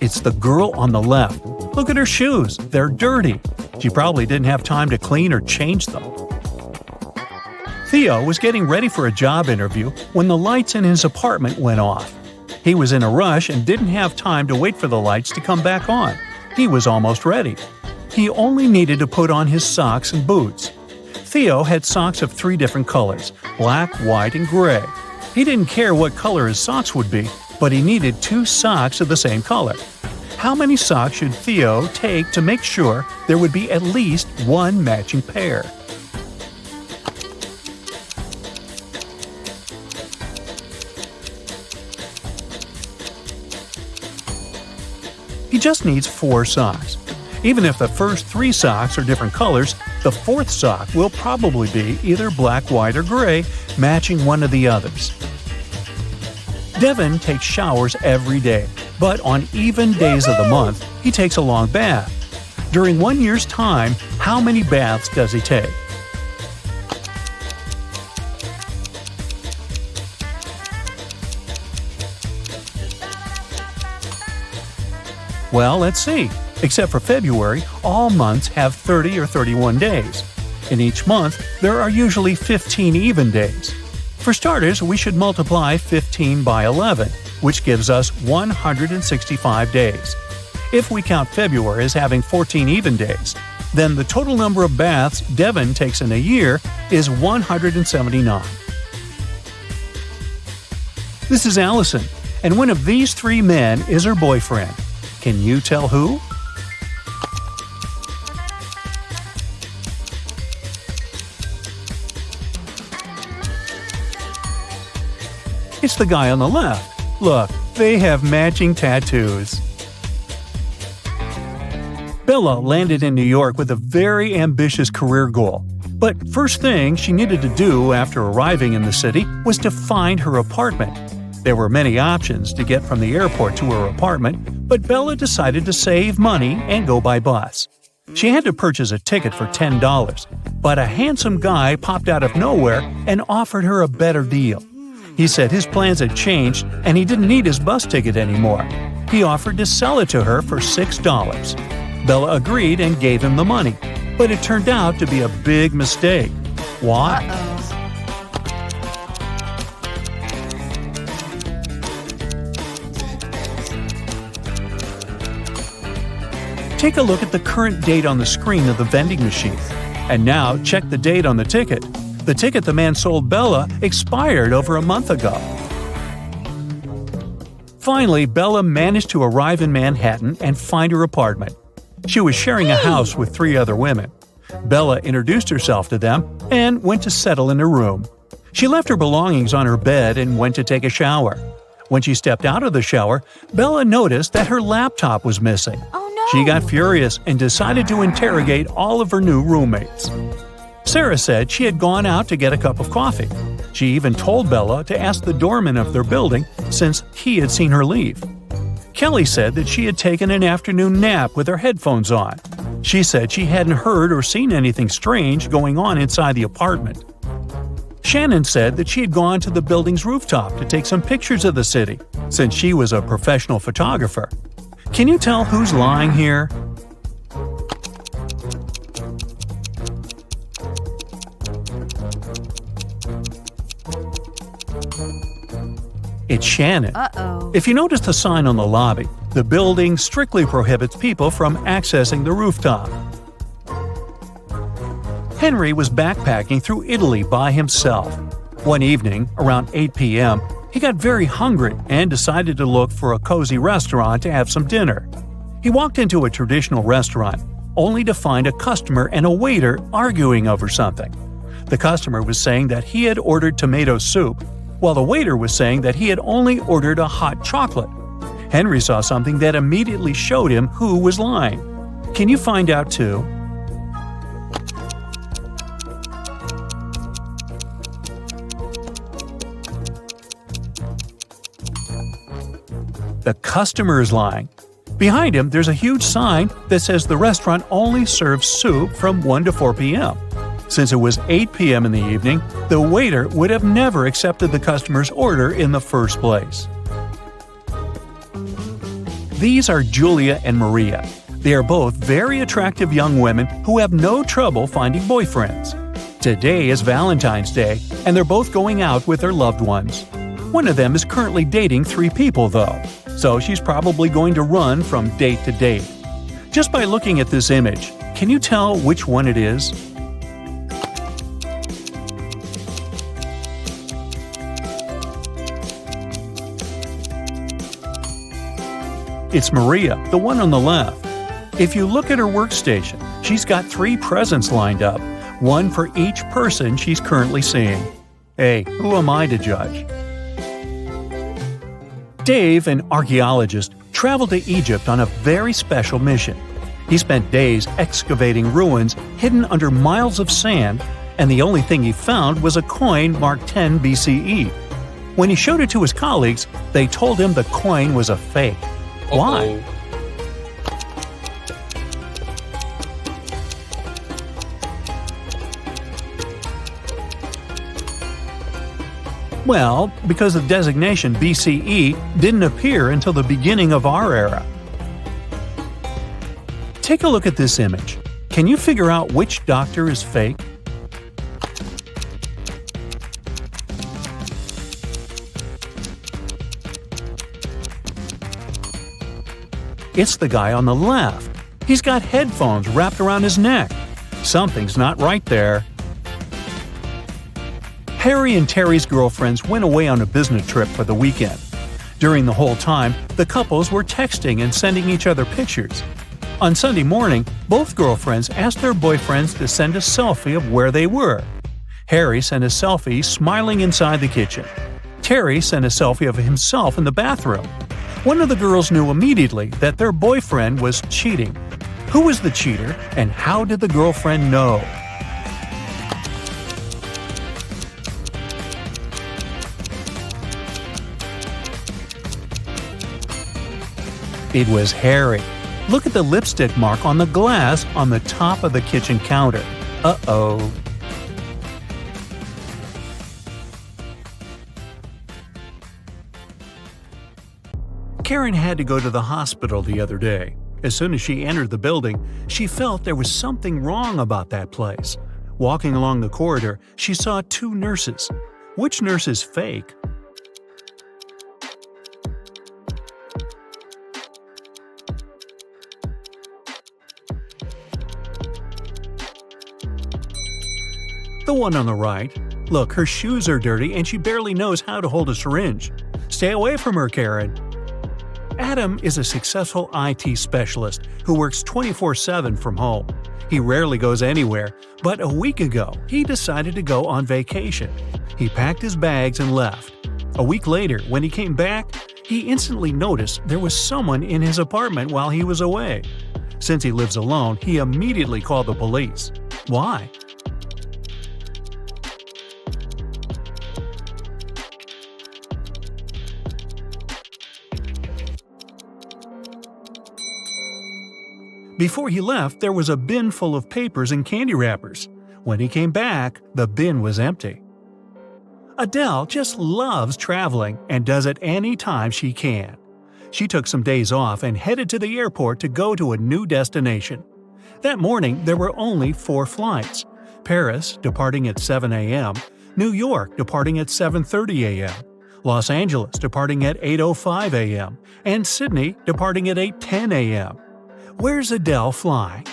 It's the girl on the left. Look at her shoes. They're dirty. She probably didn't have time to clean or change them. Theo was getting ready for a job interview when the lights in his apartment went off. He was in a rush and didn't have time to wait for the lights to come back on. He was almost ready. He only needed to put on his socks and boots. Theo had socks of 3 different colors: black, white, and gray. He didn't care what color his socks would be, but he needed 2 socks of the same color. How many socks should Theo take to make sure there would be at least one matching pair? He just needs 4 socks. Even if the first 3 socks are different colors, the 4th sock will probably be either black, white, or gray, matching one of the others. Devin takes showers every day, but on even days of the month, he takes a long bath. During 1 year's time, how many baths does he take? Well, let's see. Except for February, all months have 30 or 31 days. In each month, there are usually 15 even days. For starters, we should multiply 15 by 11, which gives us 165 days. If we count February as having 14 even days, then the total number of baths Devin takes in a year is 179. This is Allison, and one of these three men is her boyfriend. Can you tell who? It's the guy on the left. Look, they have matching tattoos. Bella landed in New York with a very ambitious career goal. But first thing she needed to do after arriving in the city was to find her apartment. There were many options to get from the airport to her apartment, but Bella decided to save money and go by bus. She had to purchase a ticket for $10, but a handsome guy popped out of nowhere and offered her a better deal. He said his plans had changed and he didn't need his bus ticket anymore. He offered to sell it to her for $6. Bella agreed and gave him the money, but it turned out to be a big mistake. Why? Take a look at the current date on the screen of the vending machine. And now check the date on the ticket. The ticket the man sold Bella expired over a month ago. Finally, Bella managed to arrive in Manhattan and find her apartment. She was sharing a house with three other women. Bella introduced herself to them and went to settle in her room. She left her belongings on her bed and went to take a shower. When she stepped out of the shower, Bella noticed that her laptop was missing. She got furious and decided to interrogate all of her new roommates. Sarah said she had gone out to get a cup of coffee. She even told Bella to ask the doorman of their building since he had seen her leave. Kelly said that she had taken an afternoon nap with her headphones on. She said she hadn't heard or seen anything strange going on inside the apartment. Shannon said that she had gone to the building's rooftop to take some pictures of the city, since she was a professional photographer. Can you tell who's lying here? It's Shannon. If you notice the sign on the lobby, the building strictly prohibits people from accessing the rooftop. Henry was backpacking through Italy by himself. One evening, around 8 p.m., he got very hungry and decided to look for a cozy restaurant to have some dinner. He walked into a traditional restaurant, only to find a customer and a waiter arguing over something. The customer was saying that he had ordered tomato soup, while the waiter was saying that he had only ordered a hot chocolate. Henry saw something that immediately showed him who was lying. Can you find out too? The customer is lying. Behind him, there's a huge sign that says the restaurant only serves soup from 1 to 4 p.m. Since it was 8 p.m. in the evening, the waiter would have never accepted the customer's order in the first place. These are Julia and Maria. They are both very attractive young women who have no trouble finding boyfriends. Today is Valentine's Day, and they're both going out with their loved ones. One of them is currently dating 3 people, though, so she's probably going to run from date to date. Just by looking at this image, can you tell which one it is? It's Maria, the one on the left. If you look at her workstation, she's got 3 presents lined up, one for each person she's currently seeing. Hey, who am I to judge? Dave, an archaeologist, traveled to Egypt on a very special mission. He spent days excavating ruins hidden under miles of sand, and the only thing he found was a coin marked 10 BCE. When he showed it to his colleagues, they told him the coin was a fake. Why? Well, because the designation BCE didn't appear until the beginning of our era. Take a look at this image. Can you figure out which doctor is fake? It's the guy on the left. He's got headphones wrapped around his neck. Something's not right there. Harry and Terry's girlfriends went away on a business trip for the weekend. During the whole time, the couples were texting and sending each other pictures. On Sunday morning, both girlfriends asked their boyfriends to send a selfie of where they were. Harry sent a selfie smiling inside the kitchen. Terry sent a selfie of himself in the bathroom. One of the girls knew immediately that their boyfriend was cheating. Who was the cheater, and how did the girlfriend know? It was Harry. Look at the lipstick mark on the glass on the top of the kitchen counter. Uh-oh. Karen had to go to the hospital the other day. As soon as she entered the building, she felt there was something wrong about that place. Walking along the corridor, she saw two nurses. Which nurse is fake? The one on the right. Look, her shoes are dirty and she barely knows how to hold a syringe. Stay away from her, Karen. Adam is a successful IT specialist who works 24/7 from home. He rarely goes anywhere, but a week ago, he decided to go on vacation. He packed his bags and left. A week later, when he came back, he instantly noticed there was someone in his apartment while he was away. Since he lives alone, he immediately called the police. Why? Before he left, there was a bin full of papers and candy wrappers. When he came back, the bin was empty. Adele just loves traveling and does it any time she can. She took some days off and headed to the airport to go to a new destination. That morning, there were only 4 flights. Paris, departing at 7 a.m., New York, departing at 7:30 a.m., Los Angeles, departing at 8:05 a.m., and Sydney, departing at 8:10 a.m. Where's Adele flying?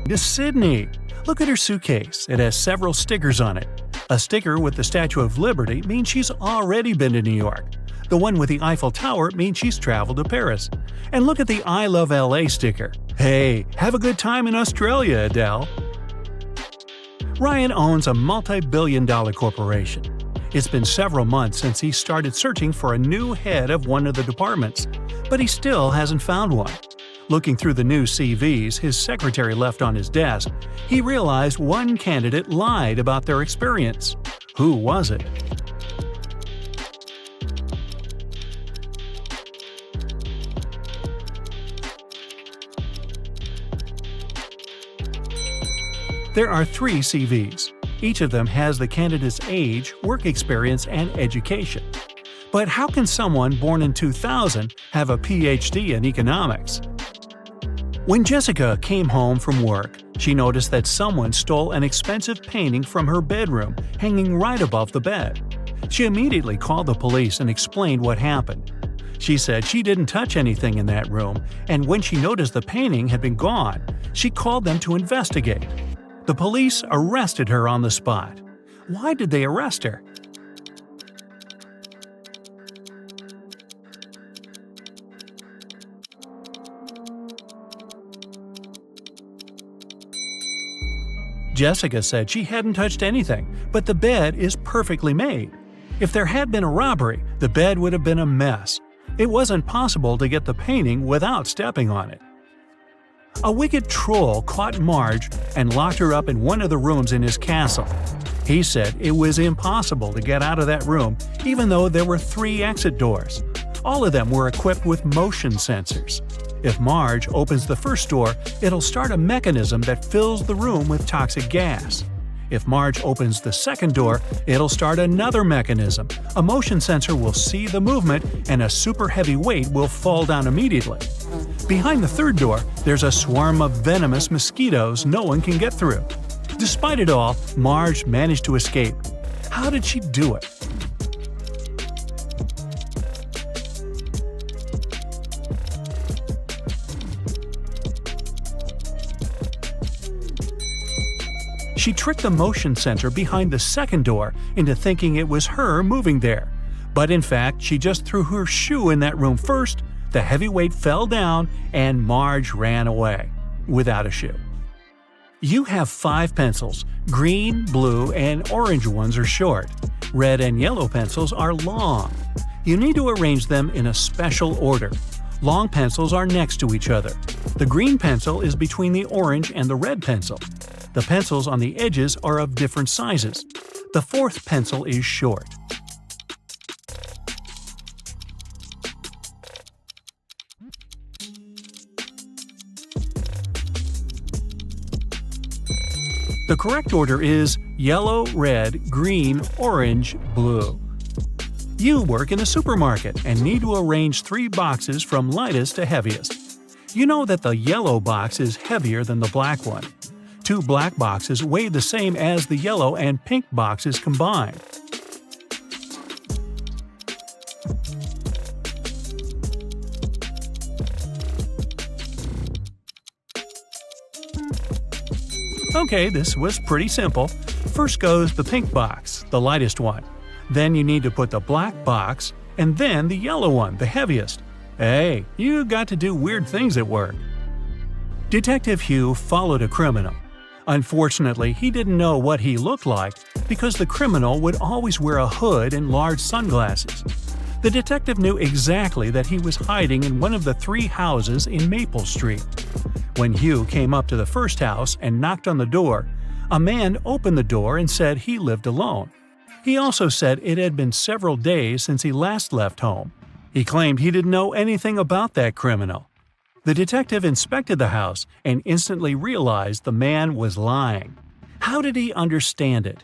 To Sydney. Look at her suitcase. It has several stickers on it. A sticker with the Statue of Liberty means she's already been to New York. The one with the Eiffel Tower means she's traveled to Paris. And look at the I Love LA sticker. Hey, have a good time in Australia, Adele. Ryan owns a multi-billion-dollar corporation. It's been several months since he started searching for a new head of one of the departments, but he still hasn't found one. Looking through the new CVs his secretary left on his desk, he realized one candidate lied about their experience. Who was it? There are 3 CVs. Each of them has the candidate's age, work experience, and education. But how can someone born in 2000 have a PhD in economics? When Jessica came home from work, she noticed that someone stole an expensive painting from her bedroom, hanging right above the bed. She immediately called the police and explained what happened. She said she didn't touch anything in that room, and when she noticed the painting had been gone, she called them to investigate. The police arrested her on the spot. Why did they arrest her? Jessica said she hadn't touched anything, but the bed is perfectly made. If there had been a robbery, the bed would have been a mess. It wasn't possible to get the painting without stepping on it. A wicked troll caught Marge and locked her up in one of the rooms in his castle. He said it was impossible to get out of that room even though there were 3 exit doors. All of them were equipped with motion sensors. If Marge opens the first door, it'll start a mechanism that fills the room with toxic gas. If Marge opens the second door, it'll start another mechanism. A motion sensor will see the movement and a super heavy weight will fall down immediately. Behind the third door, there's a swarm of venomous mosquitoes no one can get through. Despite it all, Marge managed to escape. How did she do it? She tricked the motion sensor behind the second door into thinking it was her moving there. But in fact, she just threw her shoe in that room first, the heavy weight fell down, and Marge ran away without a shoe. You have 5 pencils. Green, blue, and orange ones are short. Red and yellow pencils are long. You need to arrange them in a special order. Long pencils are next to each other. The green pencil is between the orange and the red pencil. The pencils on the edges are of different sizes. The 4th pencil is short. The correct order is yellow, red, green, orange, blue. You work in a supermarket and need to arrange 3 boxes from lightest to heaviest. You know that the yellow box is heavier than the black one. 2 black boxes weigh the same as the yellow and pink boxes combined. Okay, this was pretty simple. First goes the pink box, the lightest one. Then you need to put the black box, and then the yellow one, the heaviest. Hey, you got to do weird things at work. Detective Hugh followed a criminal. Unfortunately, he didn't know what he looked like because the criminal would always wear a hood and large sunglasses. The detective knew exactly that he was hiding in one of the 3 houses in Maple Street. When Hugh came up to the first house and knocked on the door, a man opened the door and said he lived alone. He also said it had been several days since he last left home. He claimed he didn't know anything about that criminal. The detective inspected the house and instantly realized the man was lying. How did he understand it?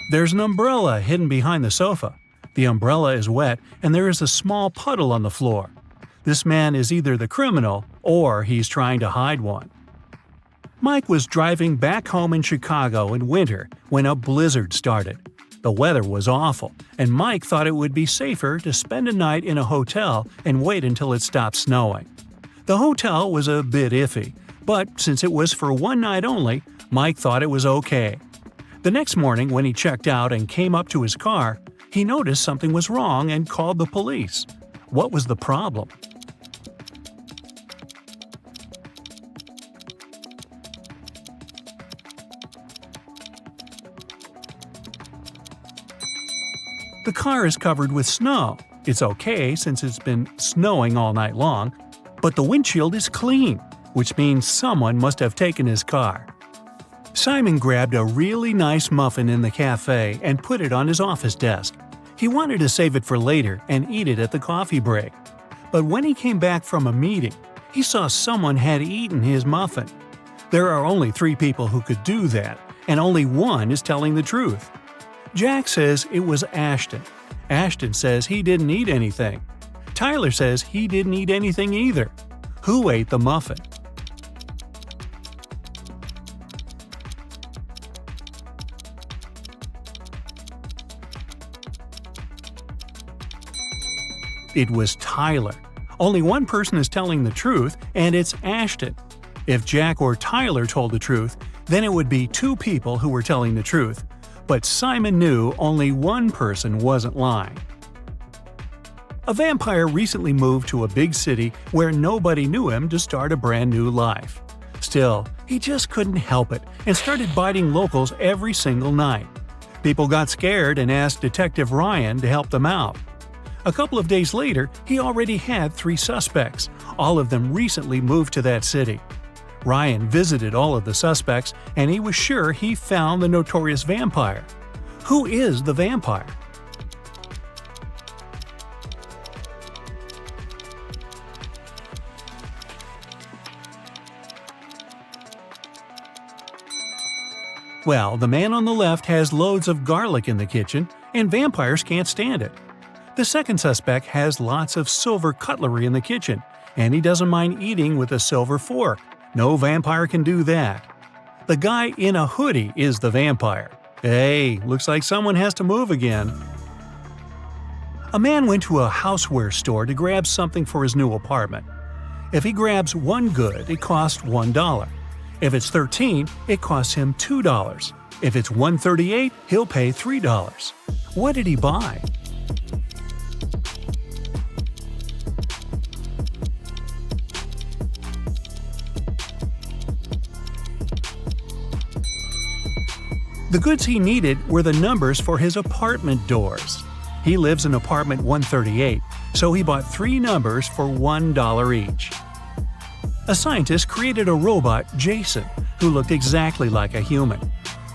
There's an umbrella hidden behind the sofa. The umbrella is wet and there is a small puddle on the floor. This man is either the criminal or he's trying to hide one. Mike was driving back home in Chicago in winter when a blizzard started. The weather was awful, and Mike thought it would be safer to spend a night in a hotel and wait until it stopped snowing. The hotel was a bit iffy, but since it was for one night only, Mike thought it was okay. The next morning when he checked out and came up to his car, he noticed something was wrong and called the police. What was the problem? The car is covered with snow. It's okay since it's been snowing all night long, but the windshield is clean, which means someone must have taken his car. Simon grabbed a really nice muffin in the cafe and put it on his office desk. He wanted to save it for later and eat it at the coffee break. But when he came back from a meeting, he saw someone had eaten his muffin. There are only 3 people who could do that, and only one is telling the truth. Jack says it was Ashton. Ashton says he didn't eat anything. Tyler says he didn't eat anything either. Who ate the muffin? It was Tyler. Only one person is telling the truth, and it's Ashton. If Jack or Tyler told the truth, then it would be 2 people who were telling the truth. But Simon knew only one person wasn't lying. A vampire recently moved to a big city where nobody knew him to start a brand new life. Still, he just couldn't help it and started biting locals every single night. People got scared and asked Detective Ryan to help them out. A couple of days later, he already had 3 suspects. All of them recently moved to that city. Ryan visited all of the suspects, and he was sure he found the notorious vampire. Who is the vampire? Well, the man on the left has loads of garlic in the kitchen, and vampires can't stand it. The second suspect has lots of silver cutlery in the kitchen, and he doesn't mind eating with a silver fork. No vampire can do that. The guy in a hoodie is the vampire. Hey, looks like someone has to move again. A man went to a houseware store to grab something for his new apartment. If he grabs one good, it costs $1. If it's 13, it costs him $2. If it's 138, he'll pay $3. What did he buy? The goods he needed were the numbers for his apartment doors. He lives in apartment 138, so he bought 3 numbers for $1 each. A scientist created a robot, Jason, who looked exactly like a human.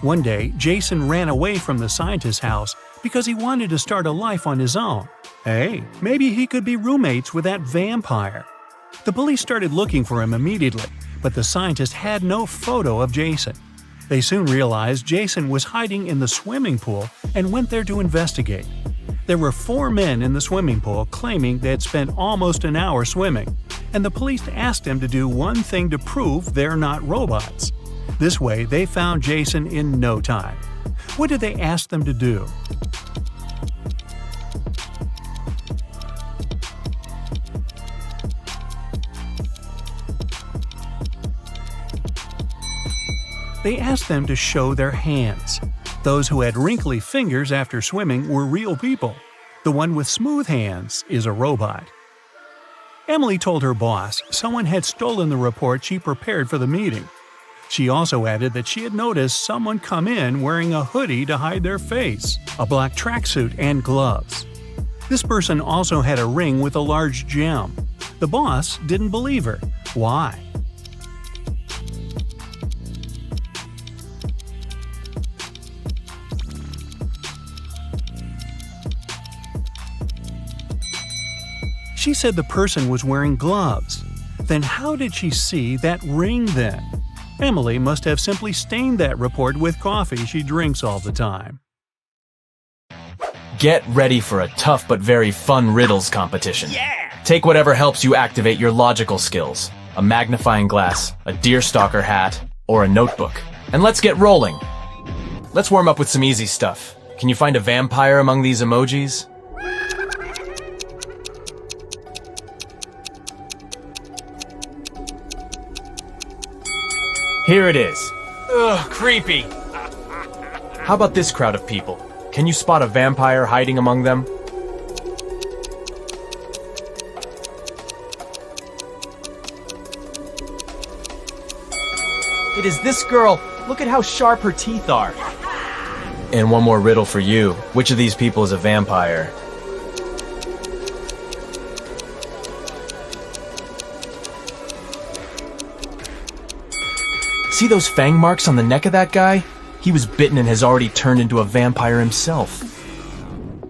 One day, Jason ran away from the scientist's house because he wanted to start a life on his own. Hey, maybe he could be roommates with that vampire. The police started looking for him immediately, but the scientist had no photo of Jason. They soon realized Jason was hiding in the swimming pool and went there to investigate. There were 4 men in the swimming pool claiming they had spent almost an hour swimming, and the police asked them to do one thing to prove they're not robots. This way, they found Jason in no time. What did they ask them to do? They asked them to show their hands. Those who had wrinkly fingers after swimming were real people. The one with smooth hands is a robot. Emily told her boss someone had stolen the report she prepared for the meeting. She also added that she had noticed someone come in wearing a hoodie to hide their face, a black tracksuit, and gloves. This person also had a ring with a large gem. The boss didn't believe her. Why? She said the person was wearing gloves. Then how did she see that ring then? Emily must have simply stained that report with coffee she drinks all the time. Get ready for a tough but very fun riddles competition. Take whatever helps you activate your logical skills. A magnifying glass, a deerstalker hat, or a notebook. And let's get rolling. Let's warm up with some easy stuff. Can you find a vampire among these emojis? Here it is. Ugh, creepy. How about this crowd of people? Can you spot a vampire hiding among them? It is this girl. Look at how sharp her teeth are. And one more riddle for you. Which of these people is a vampire? See those fang marks on the neck of that guy? He was bitten and has already turned into a vampire himself.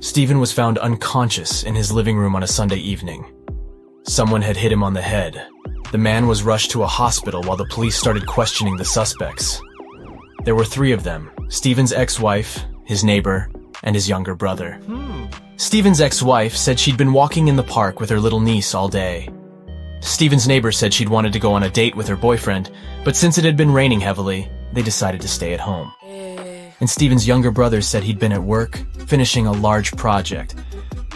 Stephen was found unconscious in his living room on a Sunday evening. Someone had hit him on the head. The man was rushed to a hospital while the police started questioning the suspects. There were 3 of them: Stephen's ex-wife, his neighbor, and his younger brother. Stephen's ex-wife said she'd been walking in the park with her little niece all day. Stephen's neighbor said she'd wanted to go on a date with her boyfriend, but since it had been raining heavily, they decided to stay at home. And Stephen's younger brother said he'd been at work, finishing a large project.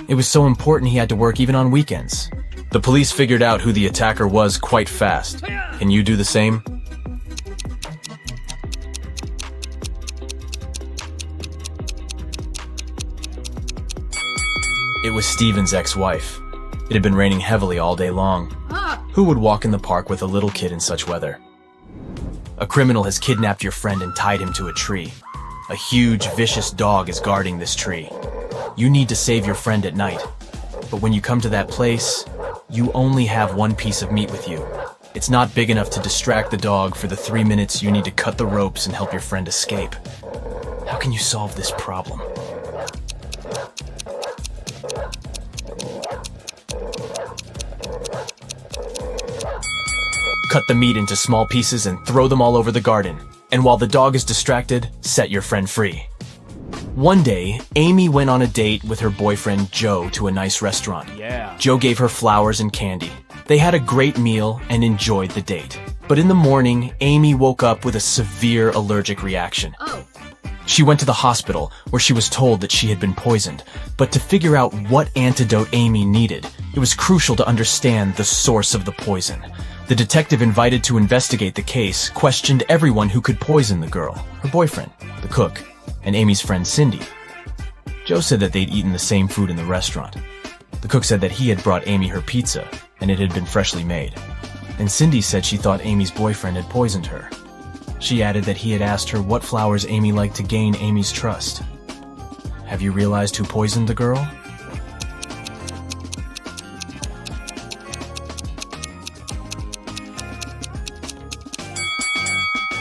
It was so important he had to work even on weekends. The police figured out who the attacker was quite fast. Can you do the same? It was Stephen's ex-wife. It had been raining heavily all day long. Who would walk in the park with a little kid in such weather? A criminal has kidnapped your friend and tied him to a tree. A huge, vicious dog is guarding this tree. You need to save your friend at night. But when you come to that place, you only have one piece of meat with you. It's not big enough to distract the dog for the 3 minutes you need to cut the ropes and help your friend escape. How can you solve this problem? Cut the meat into small pieces and throw them all over the garden. And while the dog is distracted, set your friend free. One day, Amy went on a date with her boyfriend Joe to a nice restaurant. Joe gave her flowers and candy. They had a great meal and enjoyed the date. But in the morning, Amy woke up with a severe allergic reaction. She went to the hospital, where she was told that she had been poisoned. But to figure out what antidote Amy needed, it was crucial to understand the source of the poison. The detective invited to investigate the case questioned everyone who could poison the girl, her boyfriend, the cook, and Amy's friend Cindy. Joe said that they'd eaten the same food in the restaurant. The cook said that he had brought Amy her pizza, and it had been freshly made. And Cindy said she thought Amy's boyfriend had poisoned her. She added that he had asked her what flowers Amy liked to gain Amy's trust. Have you realized who poisoned the girl?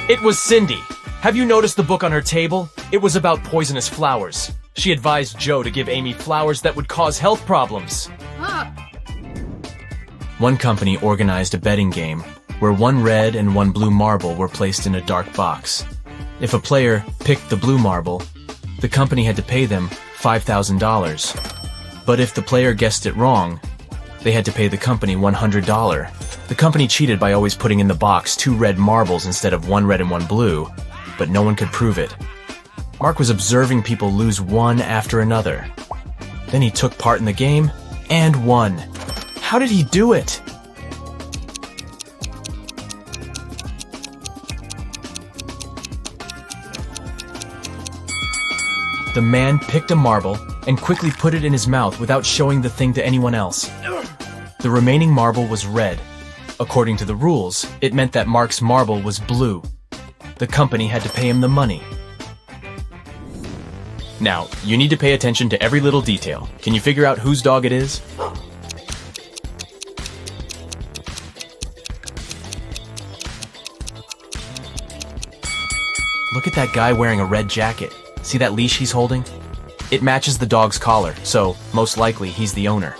It was Cindy. Have you noticed the book on her table? It was about poisonous flowers. She advised Joe to give Amy flowers that would cause health problems. One company organized a betting game where one red and one blue marble were placed in a dark box. If a player picked the blue marble, the company had to pay them $5,000. But if the player guessed it wrong, they had to pay the company $100. The company cheated by always putting in the box 2 red marbles instead of 1 red and 1 blue, but no one could prove it. Mark was observing people lose one after another. Then he took part in the game and won. How did he do it? The man picked a marble and quickly put it in his mouth without showing the thing to anyone else. The remaining marble was red. According to the rules, it meant that Mark's marble was blue. The company had to pay him the money. Now, you need to pay attention to every little detail. Can you figure out whose dog it is? Look at that guy wearing a red jacket. See that leash he's holding? It matches the dog's collar, so most likely he's the owner.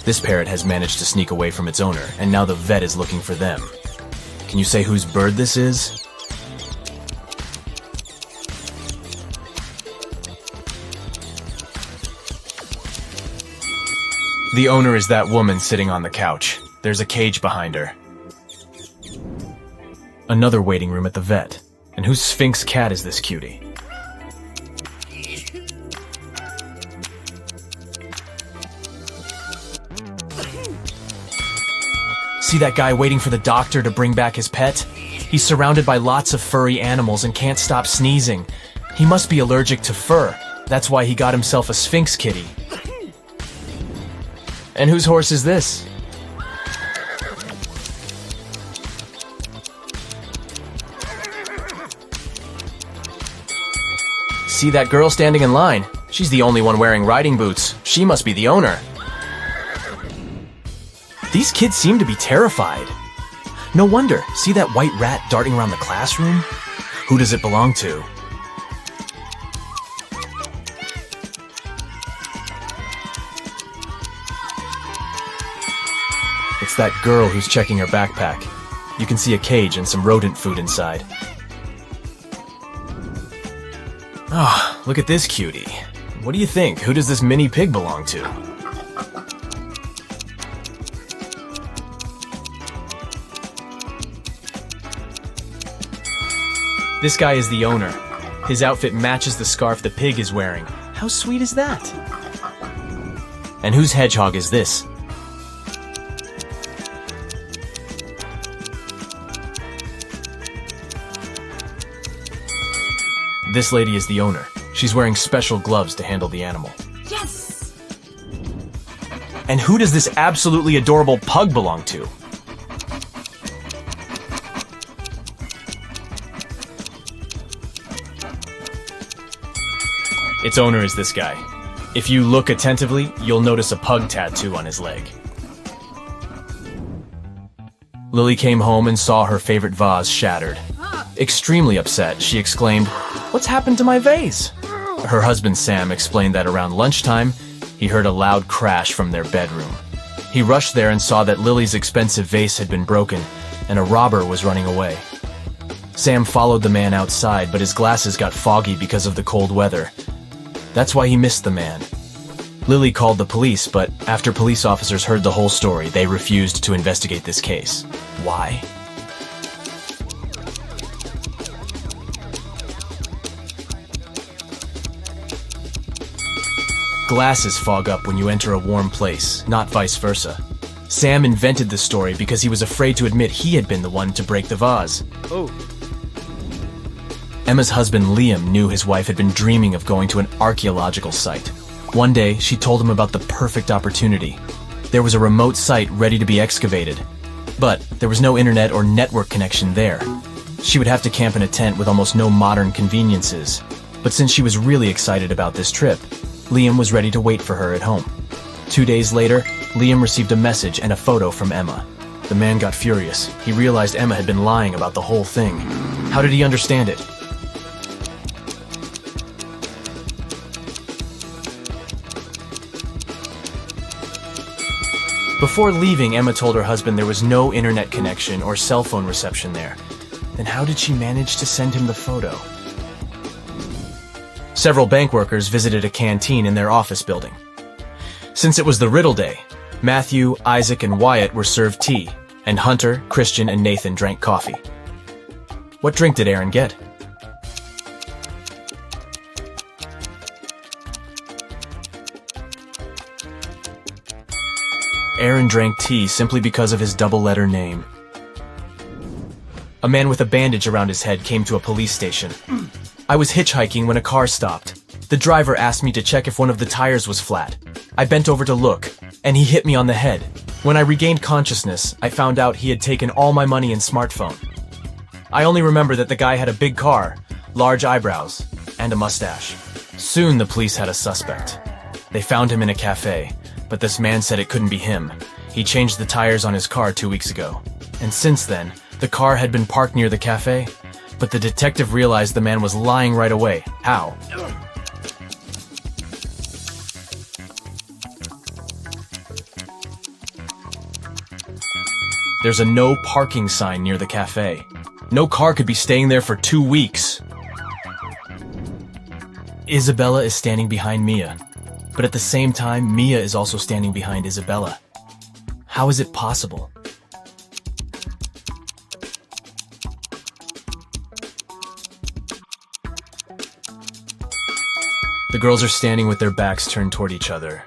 This parrot has managed to sneak away from its owner, and now the vet is looking for them. Can you say whose bird this is? The owner is that woman sitting on the couch. There's a cage behind her. Another waiting room at the vet. And whose Sphinx cat is this cutie? See that guy waiting for the doctor to bring back his pet? He's surrounded by lots of furry animals and can't stop sneezing. He must be allergic to fur. That's why he got himself a Sphinx kitty. And whose horse is this? See that girl standing in line? She's the only one wearing riding boots. She must be the owner. These kids seem to be terrified. No wonder. See that white rat darting around the classroom? Who does it belong to? It's that girl who's checking her backpack. You can see a cage and some rodent food inside. Oh, look at this cutie. What do you think? Who does this mini pig belong to? This guy is the owner. His outfit matches the scarf the pig is wearing. How sweet is that? And whose hedgehog is this? This lady is the owner. She's wearing special gloves to handle the animal. Yes! And who does this absolutely adorable pug belong to? Its owner is this guy. If you look attentively, you'll notice a pug tattoo on his leg. Lily came home and saw her favorite vase shattered. Extremely upset, she exclaimed, "What's happened to my vase?" Her husband Sam explained that around lunchtime, he heard a loud crash from their bedroom. He rushed there and saw that Lily's expensive vase had been broken, and a robber was running away. Sam followed the man outside, but his glasses got foggy because of the cold weather. That's why he missed the man. Lily called the police, but after police officers heard the whole story, they refused to investigate this case. Why? Glasses fog up when you enter a warm place, not vice versa. Sam invented the story because he was afraid to admit he had been the one to break the vase. Emma's husband Liam knew his wife had been dreaming of going to an archaeological site. One day, she told him about the perfect opportunity. There was a remote site ready to be excavated, but there was no internet or network connection there. She would have to camp in a tent with almost no modern conveniences. But since she was really excited about this trip, Liam was ready to wait for her at home. 2 days later, Liam received a message and a photo from Emma. The man got furious. He realized Emma had been lying about the whole thing. How did he understand it? Before leaving, Emma told her husband there was no internet connection or cell phone reception there. Then how did she manage to send him the photo? Several bank workers visited a canteen in their office building. Since it was the Riddle Day, Matthew, Isaac, and Wyatt were served tea, and Hunter, Christian, and Nathan drank coffee. What drink did Aaron get? Aaron drank tea simply because of his double-letter name. A man with a bandage around his head came to a police station. I was hitchhiking when a car stopped. The driver asked me to check if one of the tires was flat. I bent over to look, and he hit me on the head. When I regained consciousness, I found out he had taken all my money and smartphone. I only remember that the guy had a big car, large eyebrows, and a mustache. Soon the police had a suspect. They found him in a cafe, but this man said it couldn't be him. He changed the tires on his car 2 weeks ago. And since then, the car had been parked near the cafe. But the detective realized the man was lying right away. How? There's a no parking sign near the cafe. No car could be staying there for 2 weeks. Isabella is standing behind Mia. But at the same time, Mia is also standing behind Isabella. How is it possible? The girls are standing with their backs turned toward each other.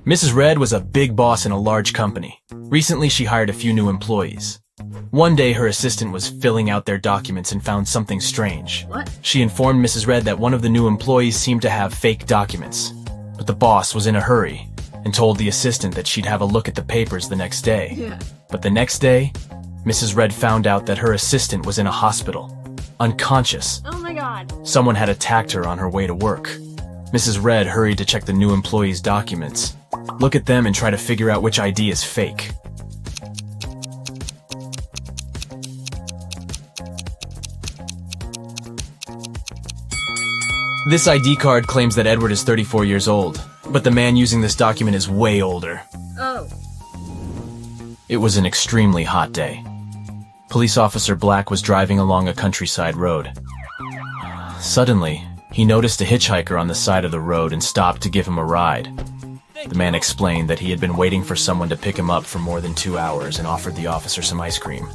Mrs. Red was a big boss in a large company. Recently, she hired a few new employees. One day, her assistant was filling out their documents and found something strange. What? She informed Mrs. Red that one of the new employees seemed to have fake documents. But the boss was in a hurry and told the assistant that she'd have a look at the papers the next day. Yeah. But the next day, Mrs. Red found out that her assistant was in a hospital, unconscious. Oh my god. Someone had attacked her on her way to work. Mrs. Red hurried to check the new employee's documents, look at them and try to figure out which ID is fake. This ID card claims that Edward is 34 years old, but the man using this document is way older. Oh. It was an extremely hot day. Police Officer Black was driving along a countryside road. Suddenly, he noticed a hitchhiker on the side of the road and stopped to give him a ride. The man explained that he had been waiting for someone to pick him up for more than 2 hours and offered the officer some ice cream.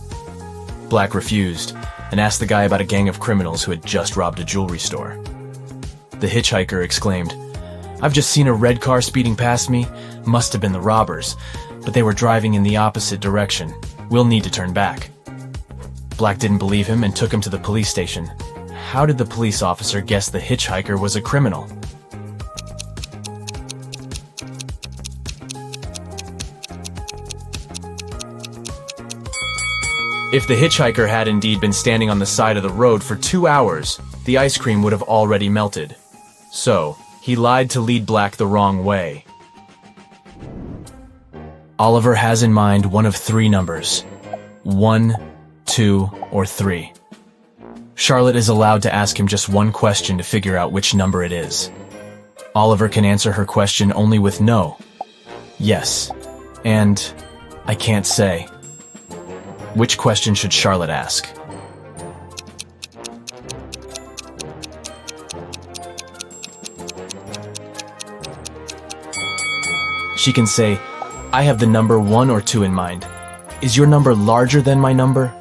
Black refused and asked the guy about a gang of criminals who had just robbed a jewelry store. The hitchhiker exclaimed, "I've just seen a red car speeding past me. Must have been the robbers, but they were driving in the opposite direction. We'll need to turn back." Black didn't believe him and took him to the police station. How did the police officer guess the hitchhiker was a criminal? If the hitchhiker had indeed been standing on the side of the road for 2 hours, the ice cream would have already melted. So, he lied to lead Black the wrong way. Oliver has in mind one of 3 numbers: 1, 2, or 3. Charlotte is allowed to ask him just one question to figure out which number it is. Oliver can answer her question only with no, yes, and I can't say. Which question should Charlotte ask? She can say, I have the number 1 or 2 in mind. Is your number larger than my number?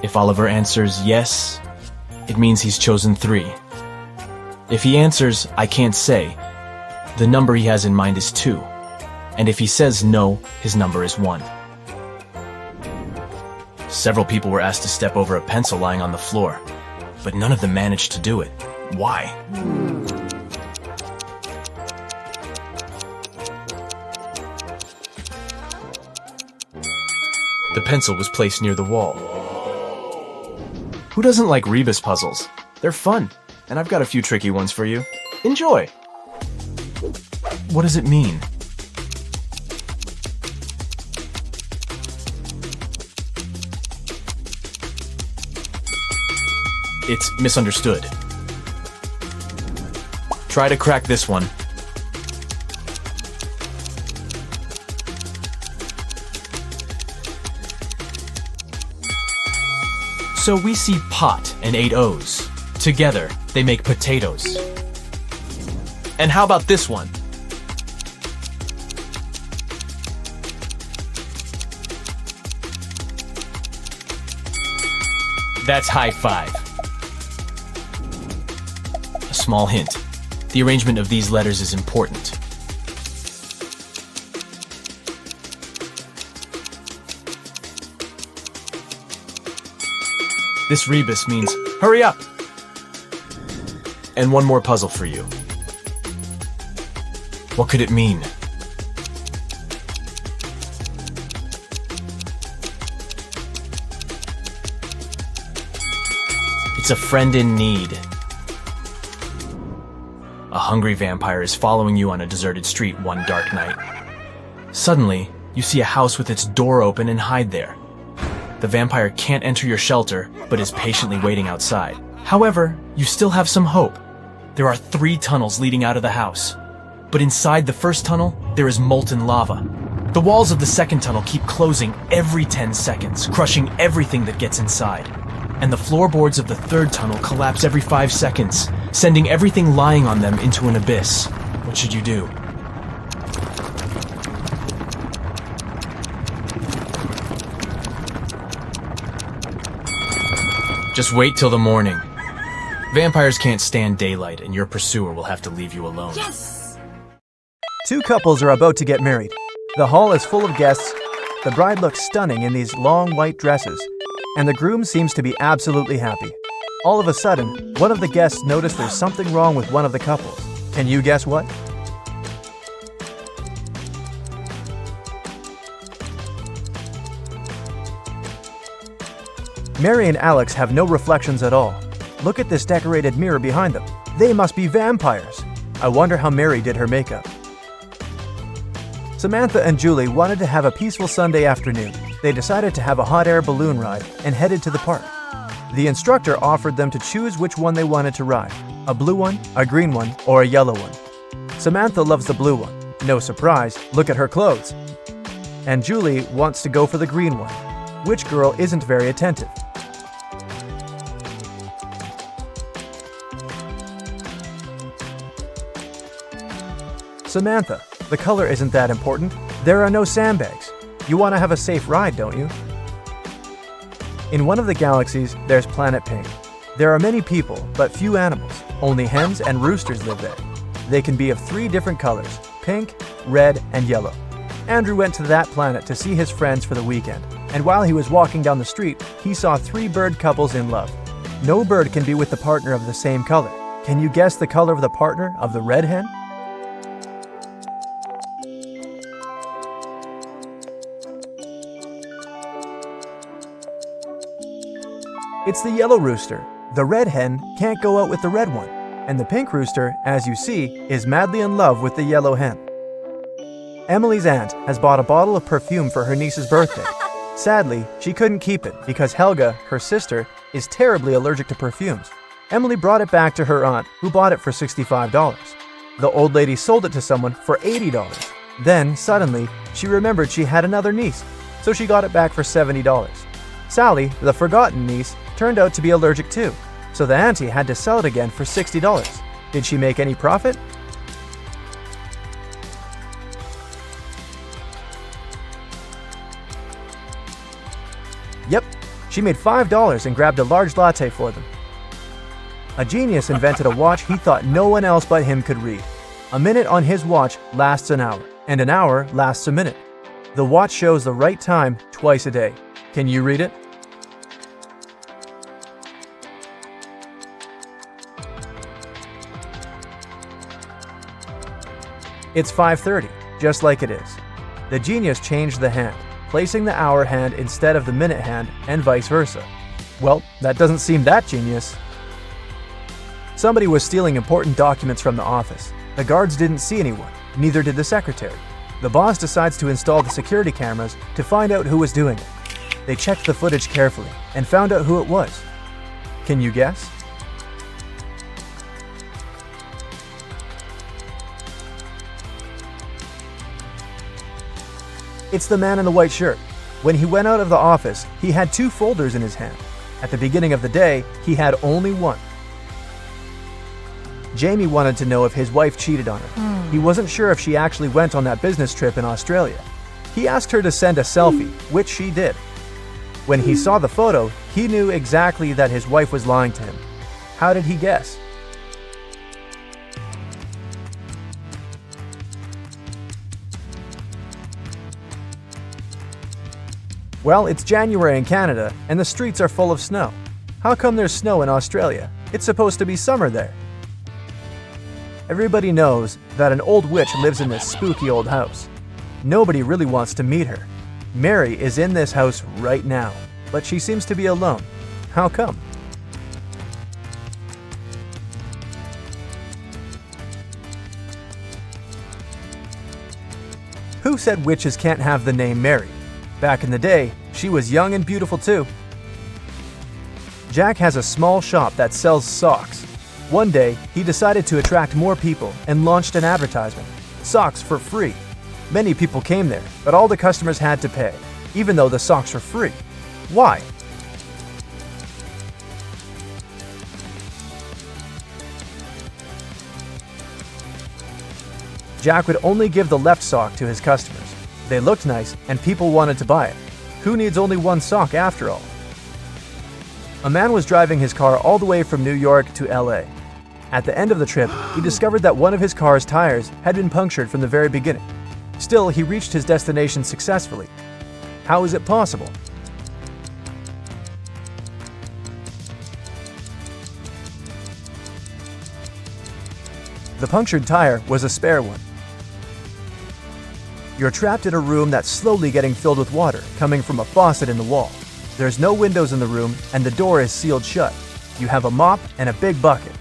If Oliver answers yes, it means he's chosen 3. If he answers, I can't say, the number he has in mind is 2. And if he says no, his number is 1. Several people were asked to step over a pencil lying on the floor, but none of them managed to do it. Why? The pencil was placed near the wall. Who doesn't like rebus puzzles? They're fun, and I've got a few tricky ones for you. Enjoy! What does it mean? It's misunderstood. Try to crack this one. So we see pot and 8 O's. Together, they make potatoes. And how about this one? That's high five. A small hint. The arrangement of these letters is important. This rebus means, hurry up! And one more puzzle for you. What could it mean? It's a friend in need. A hungry vampire is following you on a deserted street one dark night. Suddenly, you see a house with its door open and hide there. The vampire can't enter your shelter, but is patiently waiting outside. However, you still have some hope. There are 3 tunnels leading out of the house. But inside the first tunnel, there is molten lava. The walls of the second tunnel keep closing every 10 seconds, crushing everything that gets inside. And the floorboards of the third tunnel collapse every 5 seconds, sending everything lying on them into an abyss. What should you do? Just wait till the morning. Vampires can't stand daylight, and your pursuer will have to leave you alone. Yes! 2 couples are about to get married. The hall is full of guests. The bride looks stunning in these long white dresses, and the groom seems to be absolutely happy. All of a sudden, one of the guests noticed there's something wrong with one of the couples. Can you guess what? Mary and Alex have no reflections at all. Look at this decorated mirror behind them. They must be vampires. I wonder how Mary did her makeup. Samantha and Julie wanted to have a peaceful Sunday afternoon. They decided to have a hot air balloon ride and headed to the park. The instructor offered them to choose which one they wanted to ride, a blue one, a green one, or a yellow one. Samantha loves the blue one. No surprise, look at her clothes. And Julie wants to go for the green one. Which girl isn't very attentive? Samantha, the color isn't that important. There are no sandbags. You want to have a safe ride, don't you? In one of the galaxies, there's Planet Pink. There are many people, but few animals. Only hens and roosters live there. They can be of 3 different colors: pink, red, and yellow. Andrew went to that planet to see his friends for the weekend, and while he was walking down the street, he saw 3 bird couples in love. No bird can be with the partner of the same color. Can you guess the color of the partner of the red hen? It's the yellow rooster. The red hen can't go out with the red one. And the pink rooster, as you see, is madly in love with the yellow hen. Emily's aunt has bought a bottle of perfume for her niece's birthday. Sadly, she couldn't keep it because Helga, her sister, is terribly allergic to perfumes. Emily brought it back to her aunt, who bought it for $65. The old lady sold it to someone for $80. Then, suddenly, she remembered she had another niece, so she got it back for $70. Sally, the forgotten niece, turned out to be allergic too, so the auntie had to sell it again for $60. Did she make any profit? Yep, she made $5 and grabbed a large latte for them. A genius invented a watch he thought no one else but him could read. A minute on his watch lasts an hour, and an hour lasts a minute. The watch shows the right time twice a day. Can you read it? It's 5:30, just like it is. The genius changed the hand, placing the hour hand instead of the minute hand, and vice versa. Well, that doesn't seem that genius. Somebody was stealing important documents from the office. The guards didn't see anyone, neither did the secretary. The boss decides to install the security cameras to find out who was doing it. They checked the footage carefully and found out who it was. Can you guess? It's the man in the white shirt. When he went out of the office, he had 2 folders in his hand. At the beginning of the day, he had only one. Jamie wanted to know if his wife cheated on him. He wasn't sure if she actually went on that business trip in Australia. He asked her to send a selfie, which she did. When he saw the photo, he knew exactly that his wife was lying to him. How did he guess? Well, it's January in Canada, and the streets are full of snow. How come there's snow in Australia? It's supposed to be summer there. Everybody knows that an old witch lives in this spooky old house. Nobody really wants to meet her. Mary is in this house right now, but she seems to be alone. How come? Who said witches can't have the name Mary? Back in the day, she was young and beautiful too. Jack has a small shop that sells socks. One day, he decided to attract more people and launched an advertisement. Socks for free. Many people came there, but all the customers had to pay, even though the socks were free. Why? Jack would only give the left sock to his customers. They looked nice, and people wanted to buy it. Who needs only one sock after all? A man was driving his car all the way from New York to LA. At the end of the trip, he discovered that one of his car's tires had been punctured from the very beginning. Still, he reached his destination successfully. How is it possible? The punctured tire was a spare one. You're trapped in a room that's slowly getting filled with water coming from a faucet in the wall. There's no windows in the room and the door is sealed shut. You have a mop and a big bucket.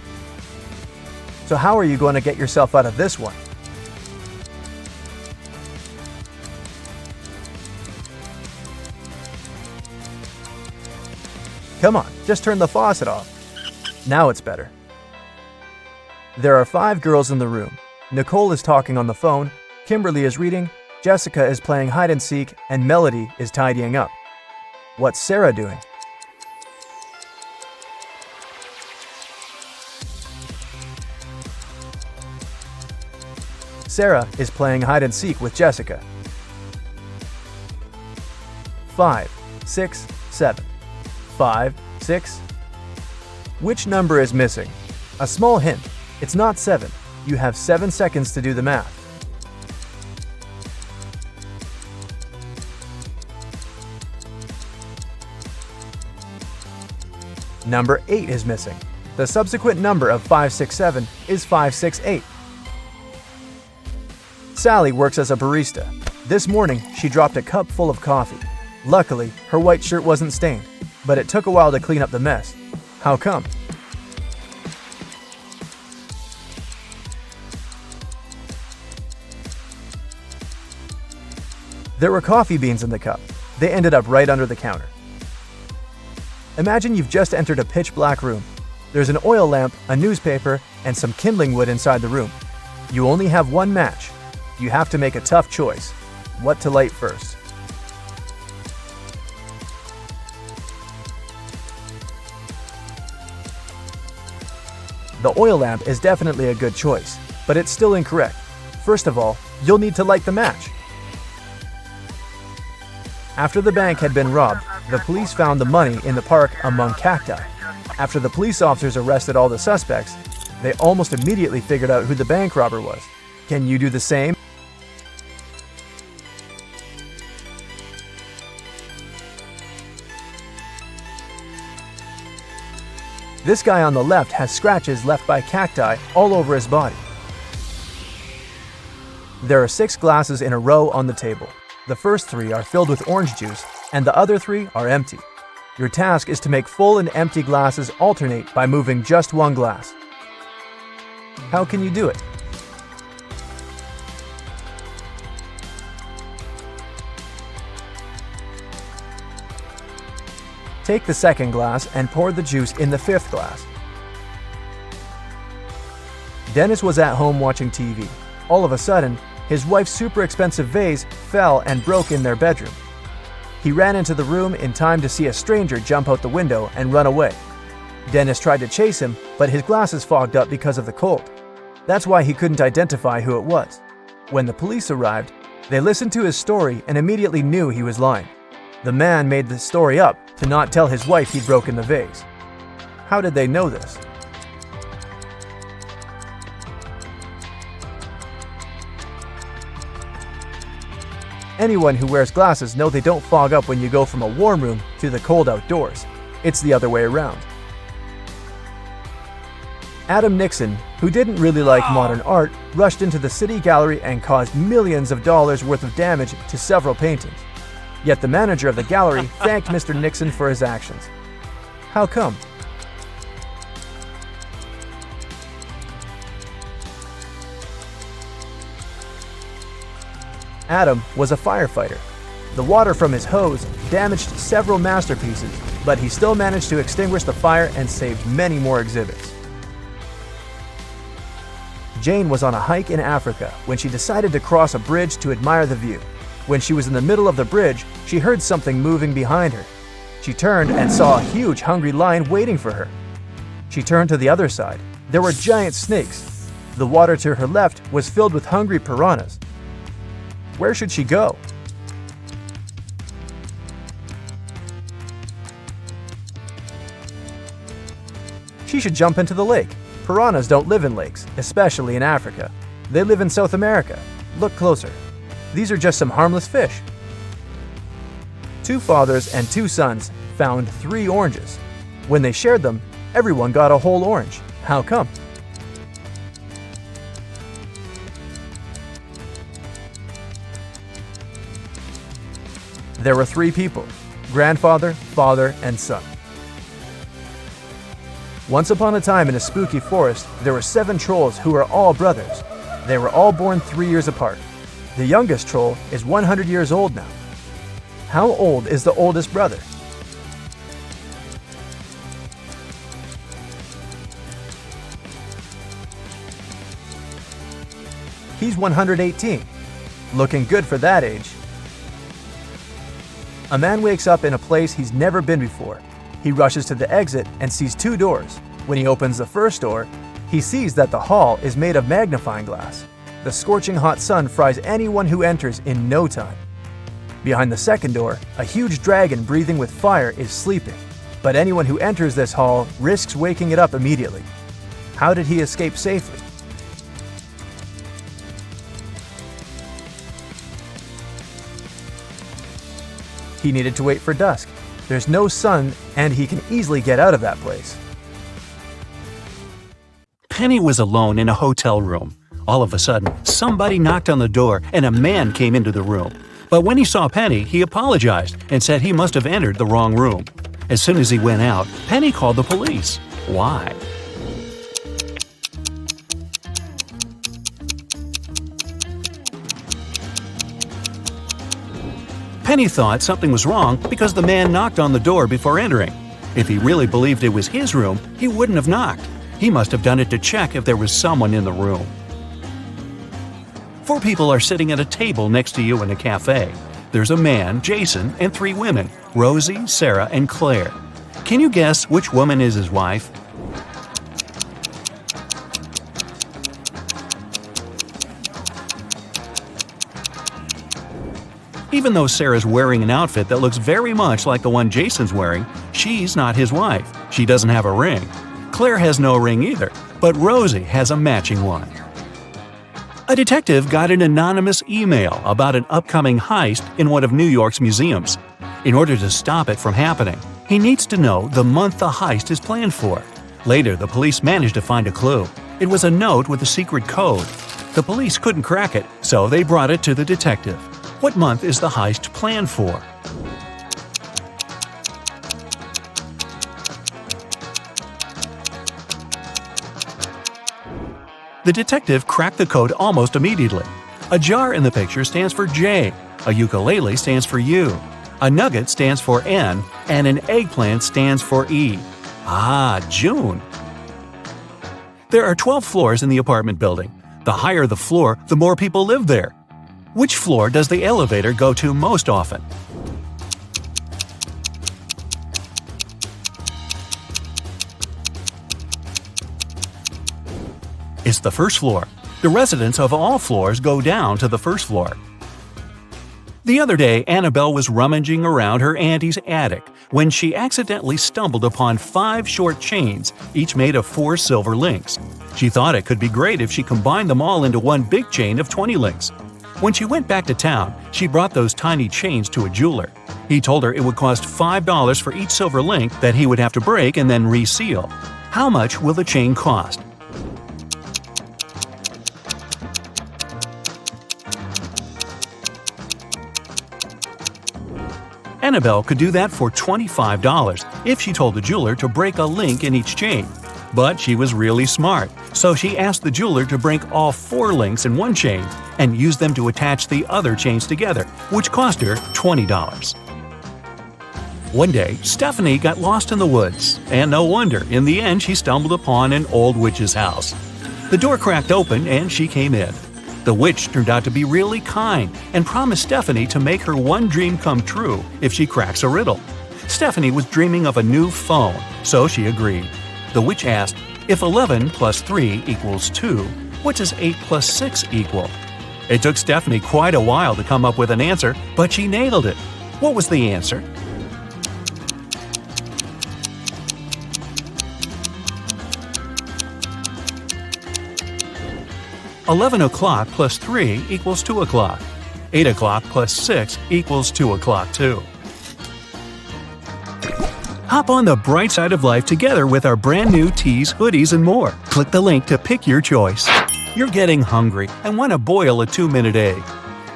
So how are you going to get yourself out of this one? Come on, just turn the faucet off. Now it's better. There are 5 girls in the room. Nicole is talking on the phone, Kimberly is reading, Jessica is playing hide and seek, and Melody is tidying up. What's Sarah doing? Sarah is playing hide and seek with Jessica. 5, 6, 7. 5, 6. Which number is missing? A small hint. It's not 7. You have 7 seconds to do the math. Number 8 is missing. The subsequent number of 567 is 568. Sally works as a barista. This morning, she dropped a cup full of coffee. Luckily, her white shirt wasn't stained. but it took a while to clean up the mess. How come? There were coffee beans in the cup. They ended up right under the counter. Imagine you've just entered a pitch-black room. There's an oil lamp, a newspaper, and some kindling wood inside the room. You only have one match. You have to make a tough choice. What to light first? The oil lamp is definitely a good choice, but it's still incorrect. First of all, you'll need to light the match. After the bank had been robbed, the police found the money in the park among cacti. After the police officers arrested all the suspects, they almost immediately figured out who the bank robber was. Can you do the same? This guy on the left has scratches left by cacti all over his body. There are 6 glasses in a row on the table. The first 3 are filled with orange juice, and the other 3 are empty. Your task is to make full and empty glasses alternate by moving just one glass. How can you do it? Take the second glass and pour the juice in the 5th glass. Dennis was at home watching TV. All of a sudden, his wife's super expensive vase fell and broke in their bedroom. He ran into the room in time to see a stranger jump out the window and run away. Dennis tried to chase him, but his glasses fogged up because of the cold. That's why he couldn't identify who it was. When the police arrived, they listened to his story and immediately knew he was lying. The man made the story up to not tell his wife he'd broken the vase. How did they know this? Anyone who wears glasses know they don't fog up when you go from a warm room to the cold outdoors. It's the other way around. Adam Nixon, who didn't really like modern art, rushed into the city gallery and caused millions of dollars worth of damage to several paintings. Yet the manager of the gallery thanked Mr. Nixon for his actions. How come? Adam was a firefighter. The water from his hose damaged several masterpieces, but he still managed to extinguish the fire and saved many more exhibits. Jane was on a hike in Africa when she decided to cross a bridge to admire the view. When she was in the middle of the bridge, she heard something moving behind her. She turned and saw a huge hungry lion waiting for her. She turned to the other side. There were giant snakes. The water to her left was filled with hungry piranhas. Where should she go? She should jump into the lake. Piranhas don't live in lakes, especially in Africa. They live in South America. Look closer. These are just some harmless fish. 2 fathers and 2 sons found 3 oranges. When they shared them, everyone got a whole orange. How come? There were 3 people: grandfather, father, and son. Once upon a time in a spooky forest, there were 7 trolls who were all brothers. They were all born 3 years apart. The youngest troll is 100 years old now. How old is the oldest brother? He's 118. Looking good for that age. A man wakes up in a place he's never been before. He rushes to the exit and sees 2 doors. When he opens the first door, he sees that the hall is made of magnifying glass. The scorching hot sun fries anyone who enters in no time. Behind the second door, a huge dragon breathing with fire is sleeping. But anyone who enters this hall risks waking it up immediately. How did he escape safely? He needed to wait for dusk. There's no sun, and he can easily get out of that place. Penny was alone in a hotel room. All of a sudden, somebody knocked on the door and a man came into the room. But when he saw Penny, he apologized and said he must have entered the wrong room. As soon as he went out, Penny called the police. Why? Penny thought something was wrong because the man knocked on the door before entering. If he really believed it was his room, he wouldn't have knocked. He must have done it to check if there was someone in the room. 4 people are sitting at a table next to you in a cafe. There's a man, Jason, and 3 women, Rosie, Sarah, and Claire. Can you guess which woman is his wife? Even though Sarah's wearing an outfit that looks very much like the one Jason's wearing, she's not his wife. She doesn't have a ring. Claire has no ring either, but Rosie has a matching one. A detective got an anonymous email about an upcoming heist in one of New York's museums. In order to stop it from happening, he needs to know the month the heist is planned for. Later, the police managed to find a clue. It was a note with a secret code. The police couldn't crack it, so they brought it to the detective. What month is the heist planned for? The detective cracked the code almost immediately. A jar in the picture stands for J, a ukulele stands for U, a nugget stands for N, and an eggplant stands for E. Ah, June! There are 12 floors in the apartment building. The higher the floor, the more people live there. Which floor does the elevator go to most often? It's the first floor. The residents of all floors go down to the first floor. The other day, Annabelle was rummaging around her auntie's attic when she accidentally stumbled upon 5 short chains, each made of 4 silver links. She thought it could be great if she combined them all into one big chain of 20 links. When she went back to town, she brought those tiny chains to a jeweler. He told her it would cost $5 for each silver link that he would have to break and then reseal. How much will the chain cost? Annabelle could do that for $25 if she told the jeweler to break a link in each chain. But she was really smart, so she asked the jeweler to break all 4 links in one chain and use them to attach the other chains together, which cost her $20. One day, Stephanie got lost in the woods, and no wonder, in the end she stumbled upon an old witch's house. The door cracked open and she came in. The witch turned out to be really kind and promised Stephanie to make her one dream come true if she cracks a riddle. Stephanie was dreaming of a new phone, so she agreed. The witch asked, if 11 plus 3 equals 2, what does 8 plus 6 equal? It took Stephanie quite a while to come up with an answer, but she nailed it. What was the answer? $11 plus 3 equals 2 o'clock. 8 o'clock plus 6 equals 2 o'clock too. Hop on the bright side of life together with our brand new tees, hoodies, and more. Click the link to pick your choice. You're getting hungry and want to boil a 2-minute egg.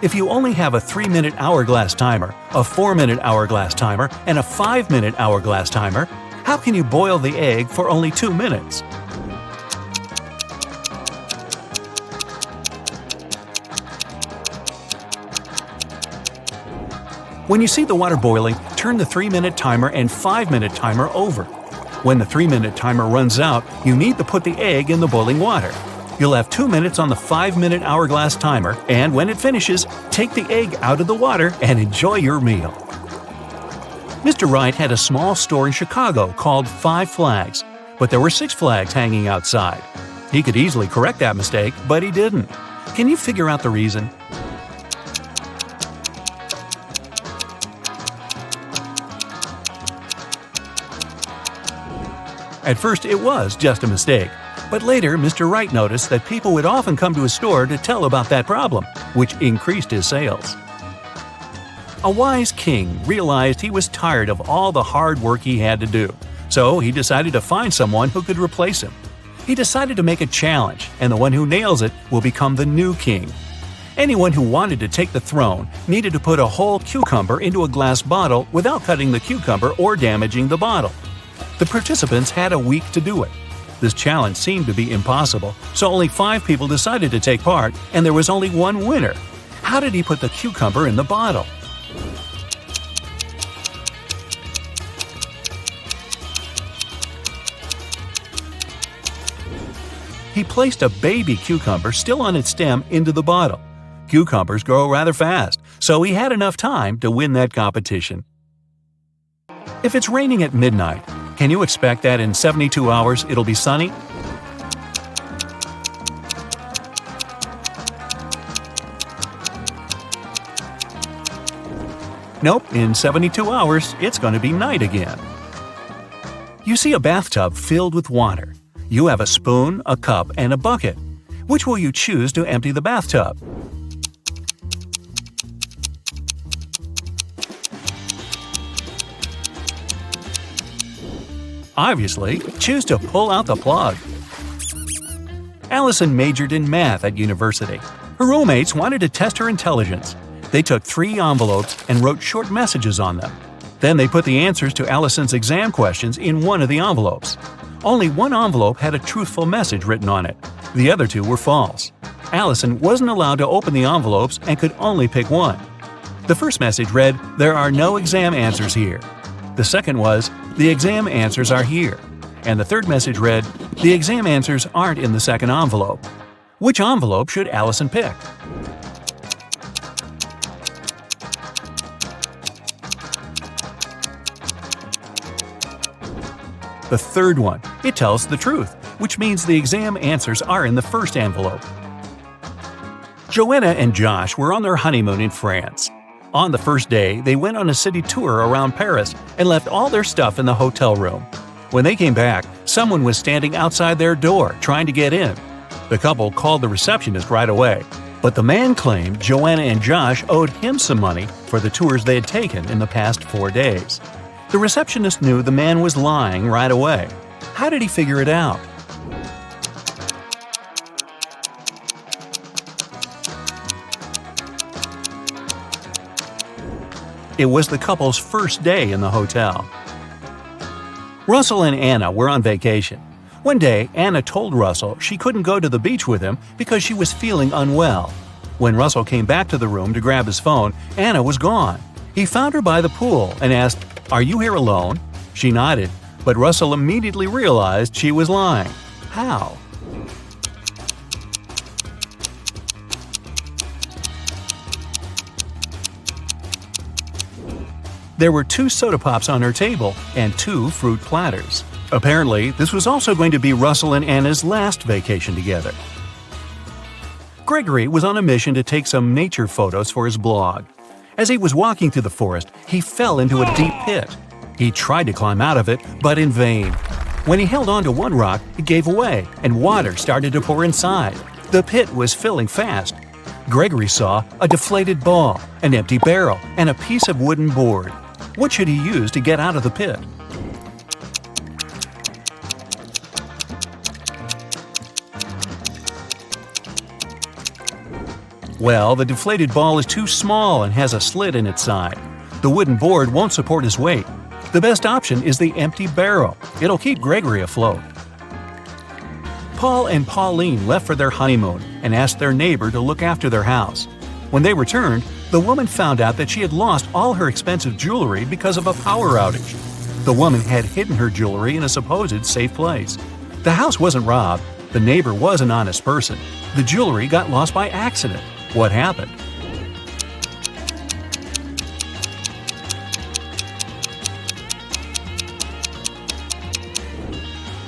If you only have a 3-minute hourglass timer, a 4-minute hourglass timer, and a 5-minute hourglass timer, how can you boil the egg for only 2 minutes? When you see the water boiling, turn the 3-minute timer and 5-minute timer over. When the 3-minute timer runs out, you need to put the egg in the boiling water. You'll have 2 minutes on the 5-minute hourglass timer, and when it finishes, take the egg out of the water and enjoy your meal. Mr. Wright had a small store in Chicago called 5 Flags, but there were 6 flags hanging outside. He could easily correct that mistake, but he didn't. Can you figure out the reason? At first, it was just a mistake, but later Mr. Wright noticed that people would often come to his store to tell about that problem, which increased his sales. A wise king realized he was tired of all the hard work he had to do, so he decided to find someone who could replace him. He decided to make a challenge, and the one who nails it will become the new king. Anyone who wanted to take the throne needed to put a whole cucumber into a glass bottle without cutting the cucumber or damaging the bottle. The participants had a week to do it. This challenge seemed to be impossible, so only 5 people decided to take part, and there was only one winner. How did he put the cucumber in the bottle? He placed a baby cucumber still on its stem into the bottle. Cucumbers grow rather fast, so he had enough time to win that competition. If it's raining at midnight, can you expect that in 72 hours it'll be sunny? Nope, in 72 hours it's going to be night again. You see a bathtub filled with water. You have a spoon, a cup, and a bucket. Which will you choose to empty the bathtub? Obviously, choose to pull out the plug. Allison majored in math at university. Her roommates wanted to test her intelligence. They took 3 envelopes and wrote short messages on them. Then they put the answers to Allison's exam questions in one of the envelopes. Only one envelope had a truthful message written on it. The other 2 were false. Allison wasn't allowed to open the envelopes and could only pick one. The first message read, "There are no exam answers here." The second was, "The exam answers are here." And the third message read, "The exam answers aren't in the second envelope." Which envelope should Allison pick? The third one. It tells the truth, which means the exam answers are in the first envelope. Joanna and Josh were on their honeymoon in France. On the first day, they went on a city tour around Paris and left all their stuff in the hotel room. When they came back, someone was standing outside their door trying to get in. The couple called the receptionist right away, but the man claimed Joanna and Josh owed him some money for the tours they had taken in the past 4 days. The receptionist knew the man was lying right away. How did he figure it out? It was the couple's first day in the hotel. Russell and Anna were on vacation. One day, Anna told Russell she couldn't go to the beach with him because she was feeling unwell. When Russell came back to the room to grab his phone, Anna was gone. He found her by the pool and asked, "Are you here alone?" She nodded, but Russell immediately realized she was lying. How? There were 2 soda pops on her table and 2 fruit platters. Apparently, this was also going to be Russell and Anna's last vacation together. Gregory was on a mission to take some nature photos for his blog. As he was walking through the forest, he fell into a deep pit. He tried to climb out of it, but in vain. When he held onto one rock, it gave away, and water started to pour inside. The pit was filling fast. Gregory saw a deflated ball, an empty barrel, and a piece of wooden board. What should he use to get out of the pit? Well, the deflated ball is too small and has a slit in its side. The wooden board won't support his weight. The best option is the empty barrel. It'll keep Gregory afloat. Paul and Pauline left for their honeymoon and asked their neighbor to look after their house. When they returned, the woman found out that she had lost all her expensive jewelry because of a power outage. The woman had hidden her jewelry in a supposed safe place. The house wasn't robbed. The neighbor was an honest person. The jewelry got lost by accident. What happened?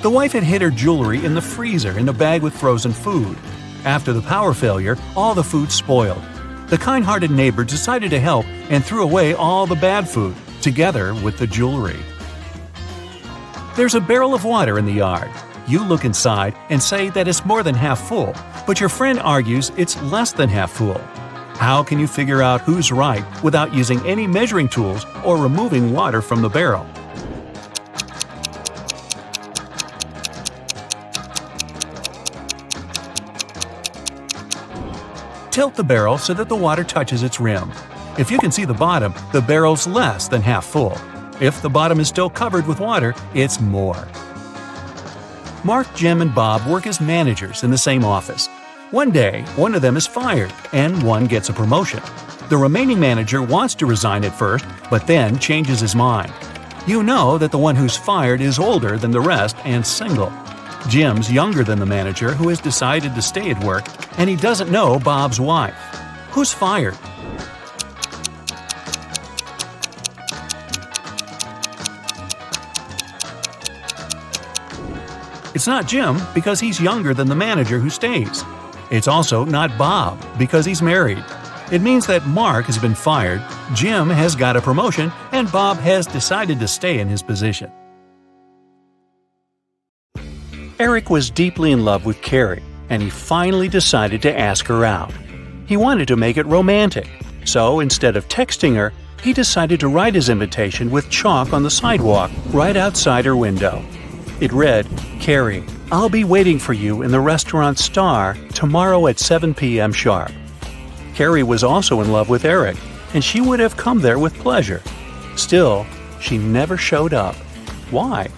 The wife had hid her jewelry in the freezer in a bag with frozen food. After the power failure, all the food spoiled. The kind-hearted neighbor decided to help and threw away all the bad food, together with the jewelry. There's a barrel of water in the yard. You look inside and say that it's more than half full, but your friend argues it's less than half full. How can you figure out who's right without using any measuring tools or removing water from the barrel? Tilt the barrel so that the water touches its rim. If you can see the bottom, the barrel's less than half full. If the bottom is still covered with water, it's more. Mark, Jim, and Bob work as managers in the same office. One day, one of them is fired, and one gets a promotion. The remaining manager wants to resign at first, but then changes his mind. You know that the one who's fired is older than the rest and single. Jim's younger than the manager, who has decided to stay at work, and he doesn't know Bob's wife. Who's fired? It's not Jim, because he's younger than the manager who stays. It's also not Bob, because he's married. It means that Mark has been fired, Jim has got a promotion, and Bob has decided to stay in his position. Eric was deeply in love with Carrie, and he finally decided to ask her out. He wanted to make it romantic, so instead of texting her, he decided to write his invitation with chalk on the sidewalk right outside her window. It read, "Carrie, I'll be waiting for you in the restaurant Star tomorrow at 7 p.m. sharp." Carrie was also in love with Eric, and she would have come there with pleasure. Still, she never showed up. Why?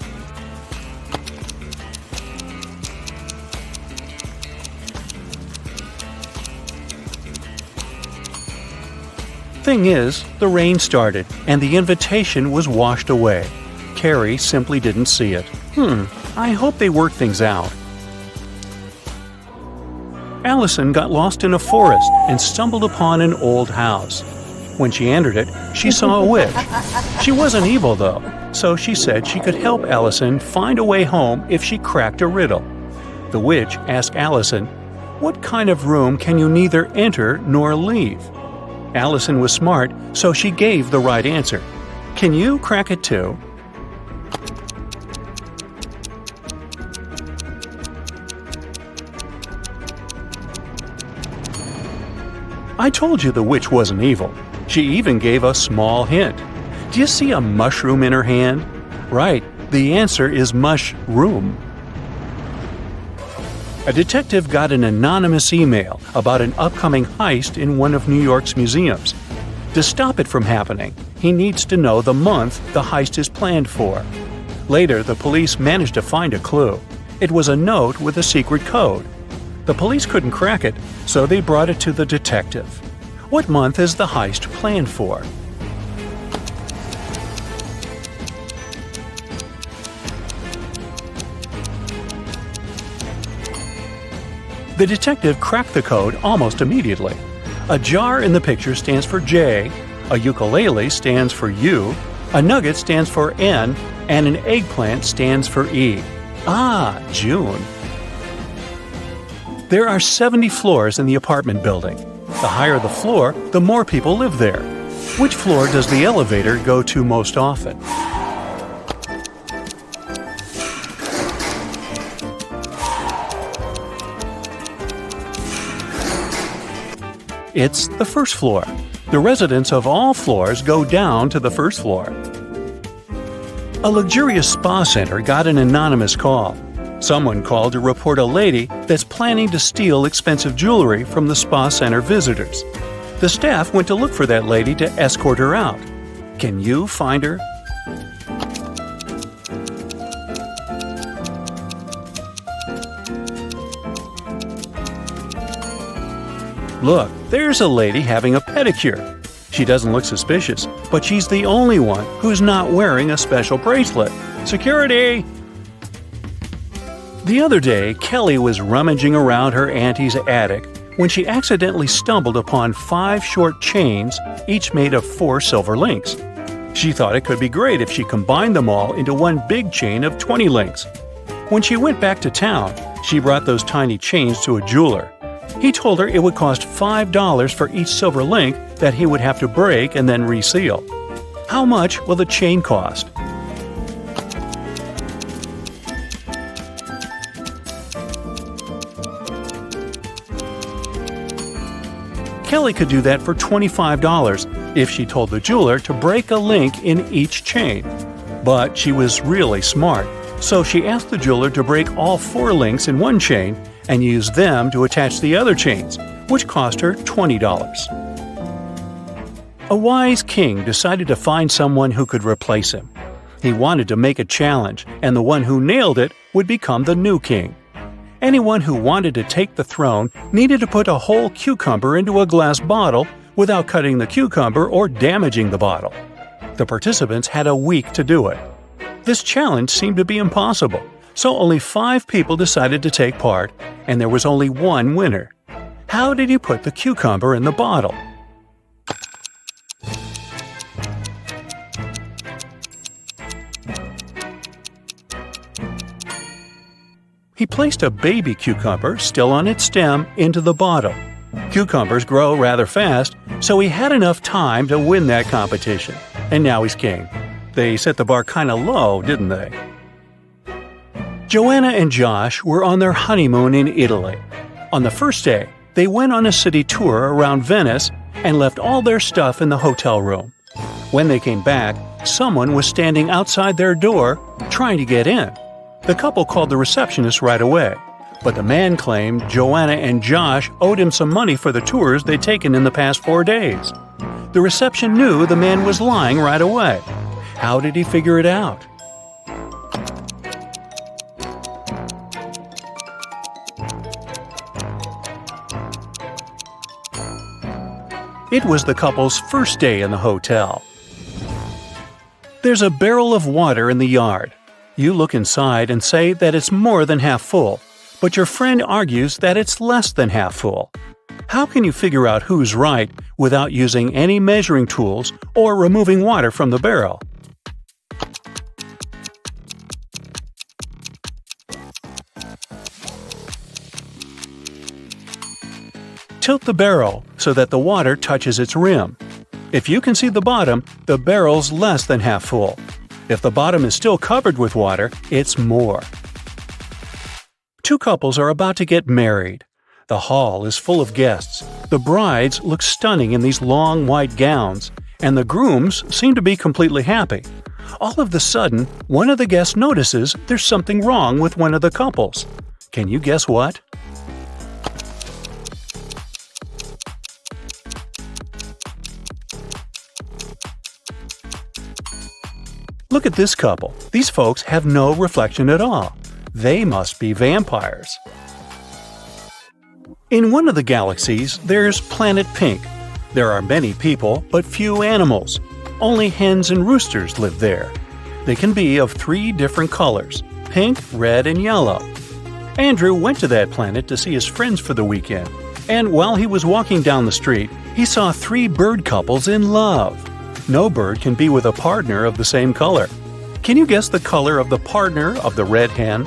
Thing is, the rain started, and the invitation was washed away. Carrie simply didn't see it. I hope they work things out. Allison got lost in a forest and stumbled upon an old house. When she entered it, she saw a witch. She wasn't evil, though, so she said she could help Allison find a way home if she cracked a riddle. The witch asked Allison, "What kind of room can you neither enter nor leave?" Allison was smart, so she gave the right answer. "Can you crack it too?" I told you the witch wasn't evil. She even gave a small hint. Do you see a mushroom in her hand? Right, the answer is mushroom. A detective got an anonymous email about an upcoming heist in one of New York's museums. To stop it from happening, he needs to know the month the heist is planned for. Later, the police managed to find a clue. It was a note with a secret code. The police couldn't crack it, so they brought it to the detective. What month is the heist planned for? The detective cracked the code almost immediately. A jar in the picture stands for J, a ukulele stands for U, a nugget stands for N, and an eggplant stands for E. Ah, June. There are 70 floors in the apartment building. The higher the floor, the more people live there. Which floor does the elevator go to most often? It's the first floor. The residents of all floors go down to the first floor. A luxurious spa center got an anonymous call. Someone called to report a lady that's planning to steal expensive jewelry from the spa center visitors. The staff went to look for that lady to escort her out. Can you find her? Look, there's a lady having a pedicure. She doesn't look suspicious, but she's the only one who's not wearing a special bracelet. Security! The other day, Kelly was rummaging around her auntie's attic when she accidentally stumbled upon 5 short chains, each made of 4 silver links. She thought it could be great if she combined them all into one big chain of 20 links. When she went back to town, she brought those tiny chains to a jeweler. He told her it would cost $5 for each silver link that he would have to break and then reseal. How much will the chain cost? Kelly could do that for $25 if she told the jeweler to break a link in each chain. But she was really smart, so she asked the jeweler to break all 4 links in one chain and use them to attach the other chains. which cost her $20. A wise king decided to find someone who could replace him. He wanted to make a challenge, and the one who nailed it would become the new king. Anyone who wanted to take the throne needed to put a whole cucumber into a glass bottle without cutting the cucumber or damaging the bottle. The participants had a week to do it. This challenge seemed to be impossible, so only 5 people decided to take part, and there was only one winner. How did he put the cucumber in the bottle? He placed a baby cucumber, still on its stem, into the bottle. Cucumbers grow rather fast, so he had enough time to win that competition. And now he's king. They set the bar kinda low, didn't they? Joanna and Josh were on their honeymoon in Italy. On the first day, they went on a city tour around Venice and left all their stuff in the hotel room. When they came back, someone was standing outside their door trying to get in. The couple called the receptionist right away, but the man claimed Joanna and Josh owed him some money for the tours they'd taken in the past 4 days. The reception knew the man was lying right away. How did he figure it out? It was the couple's first day in the hotel. There's a barrel of water in the yard. You look inside and say that it's more than half full, but your friend argues that it's less than half full. How can you figure out who's right without using any measuring tools or removing water from the barrel? Tilt the barrel so that the water touches its rim. If you can see the bottom, the barrel's less than half full. If the bottom is still covered with water, it's more. 2 couples are about to get married. The hall is full of guests. The brides look stunning in these long white gowns, and the grooms seem to be completely happy. All of a sudden, one of the guests notices there's something wrong with one of the couples. Can you guess what? Look at this couple. These folks have no reflection at all. They must be vampires. In one of the galaxies, there's Planet Pink. There are many people, but few animals. Only hens and roosters live there. They can be of 3 different colors: pink, red, and yellow. Andrew went to that planet to see his friends for the weekend, and while he was walking down the street, he saw 3 bird couples in love. No bird can be with a partner of the same color. Can you guess the color of the partner of the red hen?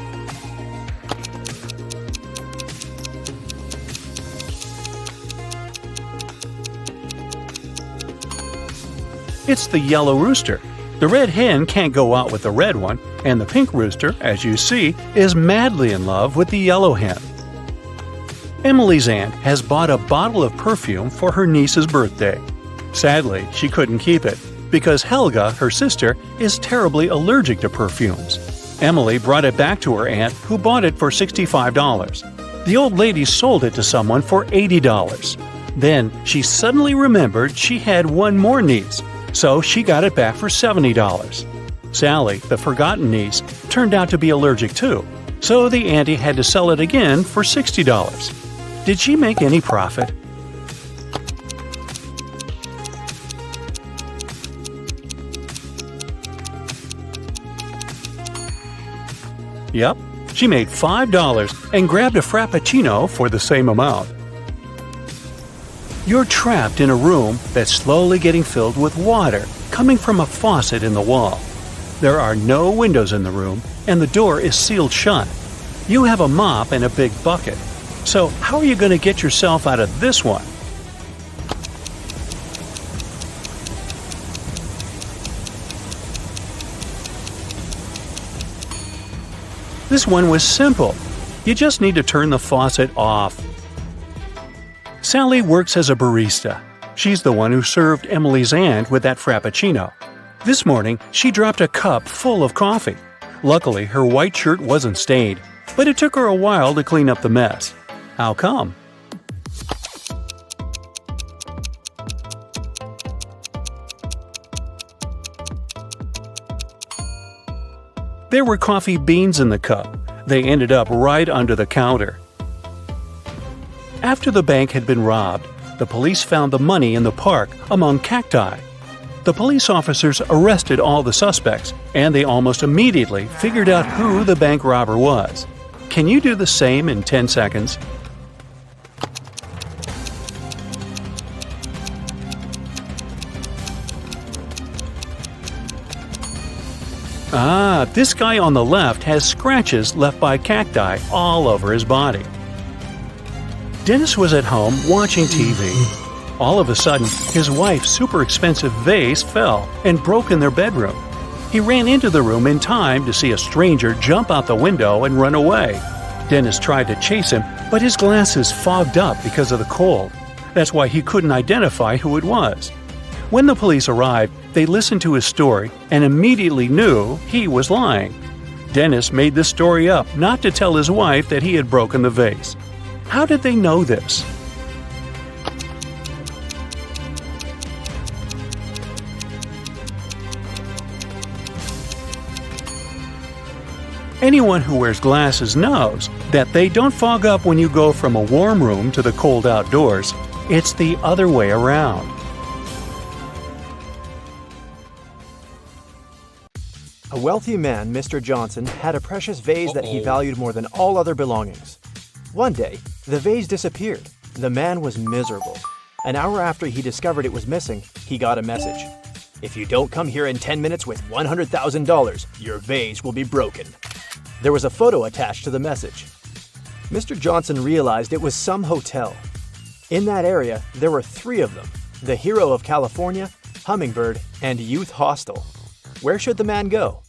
It's the yellow rooster. The red hen can't go out with the red one, and the pink rooster, as you see, is madly in love with the yellow hen. Emily's aunt has bought a bottle of perfume for her niece's birthday. Sadly, she couldn't keep it, because Helga, her sister, is terribly allergic to perfumes. Emily brought it back to her aunt, who bought it for $65. The old lady sold it to someone for $80. Then she suddenly remembered she had one more niece, so she got it back for $70. Sally, the forgotten niece, turned out to be allergic too, so the auntie had to sell it again for $60. Did she make any profit? Yep, she made $5 and grabbed a Frappuccino for the same amount. You're trapped in a room that's slowly getting filled with water coming from a faucet in the wall. There are no windows in the room, and the door is sealed shut. You have a mop and a big bucket. So how are you going to get yourself out of this one? This one was simple. You just need to turn the faucet off. Sally works as a barista. She's the one who served Emily's aunt with that Frappuccino. This morning, she dropped a cup full of coffee. Luckily, her white shirt wasn't stained, but it took her a while to clean up the mess. How come? There were coffee beans in the cup. They ended up right under the counter. After the bank had been robbed, the police found the money in the park among cacti. The police officers arrested all the suspects, and they almost immediately figured out who the bank robber was. Can you do the same in 10 seconds? This guy on the left has scratches left by cacti all over his body. Dennis was at home watching TV. All of a sudden, his wife's super expensive vase fell and broke in their bedroom. He ran into the room in time to see a stranger jump out the window and run away. Dennis tried to chase him, but his glasses fogged up because of the cold. That's why he couldn't identify who it was. When the police arrived, they listened to his story and immediately knew he was lying. Dennis made this story up not to tell his wife that he had broken the vase. How did they know this? Anyone who wears glasses knows that they don't fog up when you go from a warm room to the cold outdoors. It's the other way around. A wealthy man, Mr. Johnson, had a precious vase that he valued more than all other belongings. One day, the vase disappeared. The man was miserable. An hour after he discovered it was missing, he got a message. "If you don't come here in 10 minutes with $100,000, your vase will be broken." There was a photo attached to the message. Mr. Johnson realized it was some hotel. In that area, there were 3 of them: the Hero of California, Hummingbird, and Youth Hostel. Where should the man go?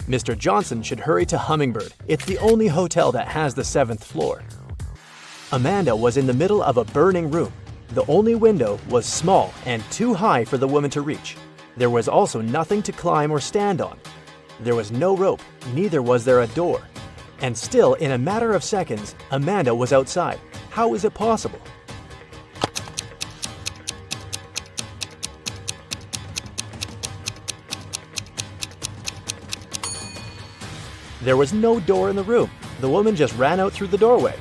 Mr. Johnson should hurry to Hummingbird. It's the only hotel that has the 7th floor. Amanda was in the middle of a burning room. The only window was small and too high for the woman to reach. There was also nothing to climb or stand on. There was no rope, neither was there a door. And still, in a matter of seconds, Amanda was outside. How is it possible? There was no door in the room. The woman just ran out through the doorway.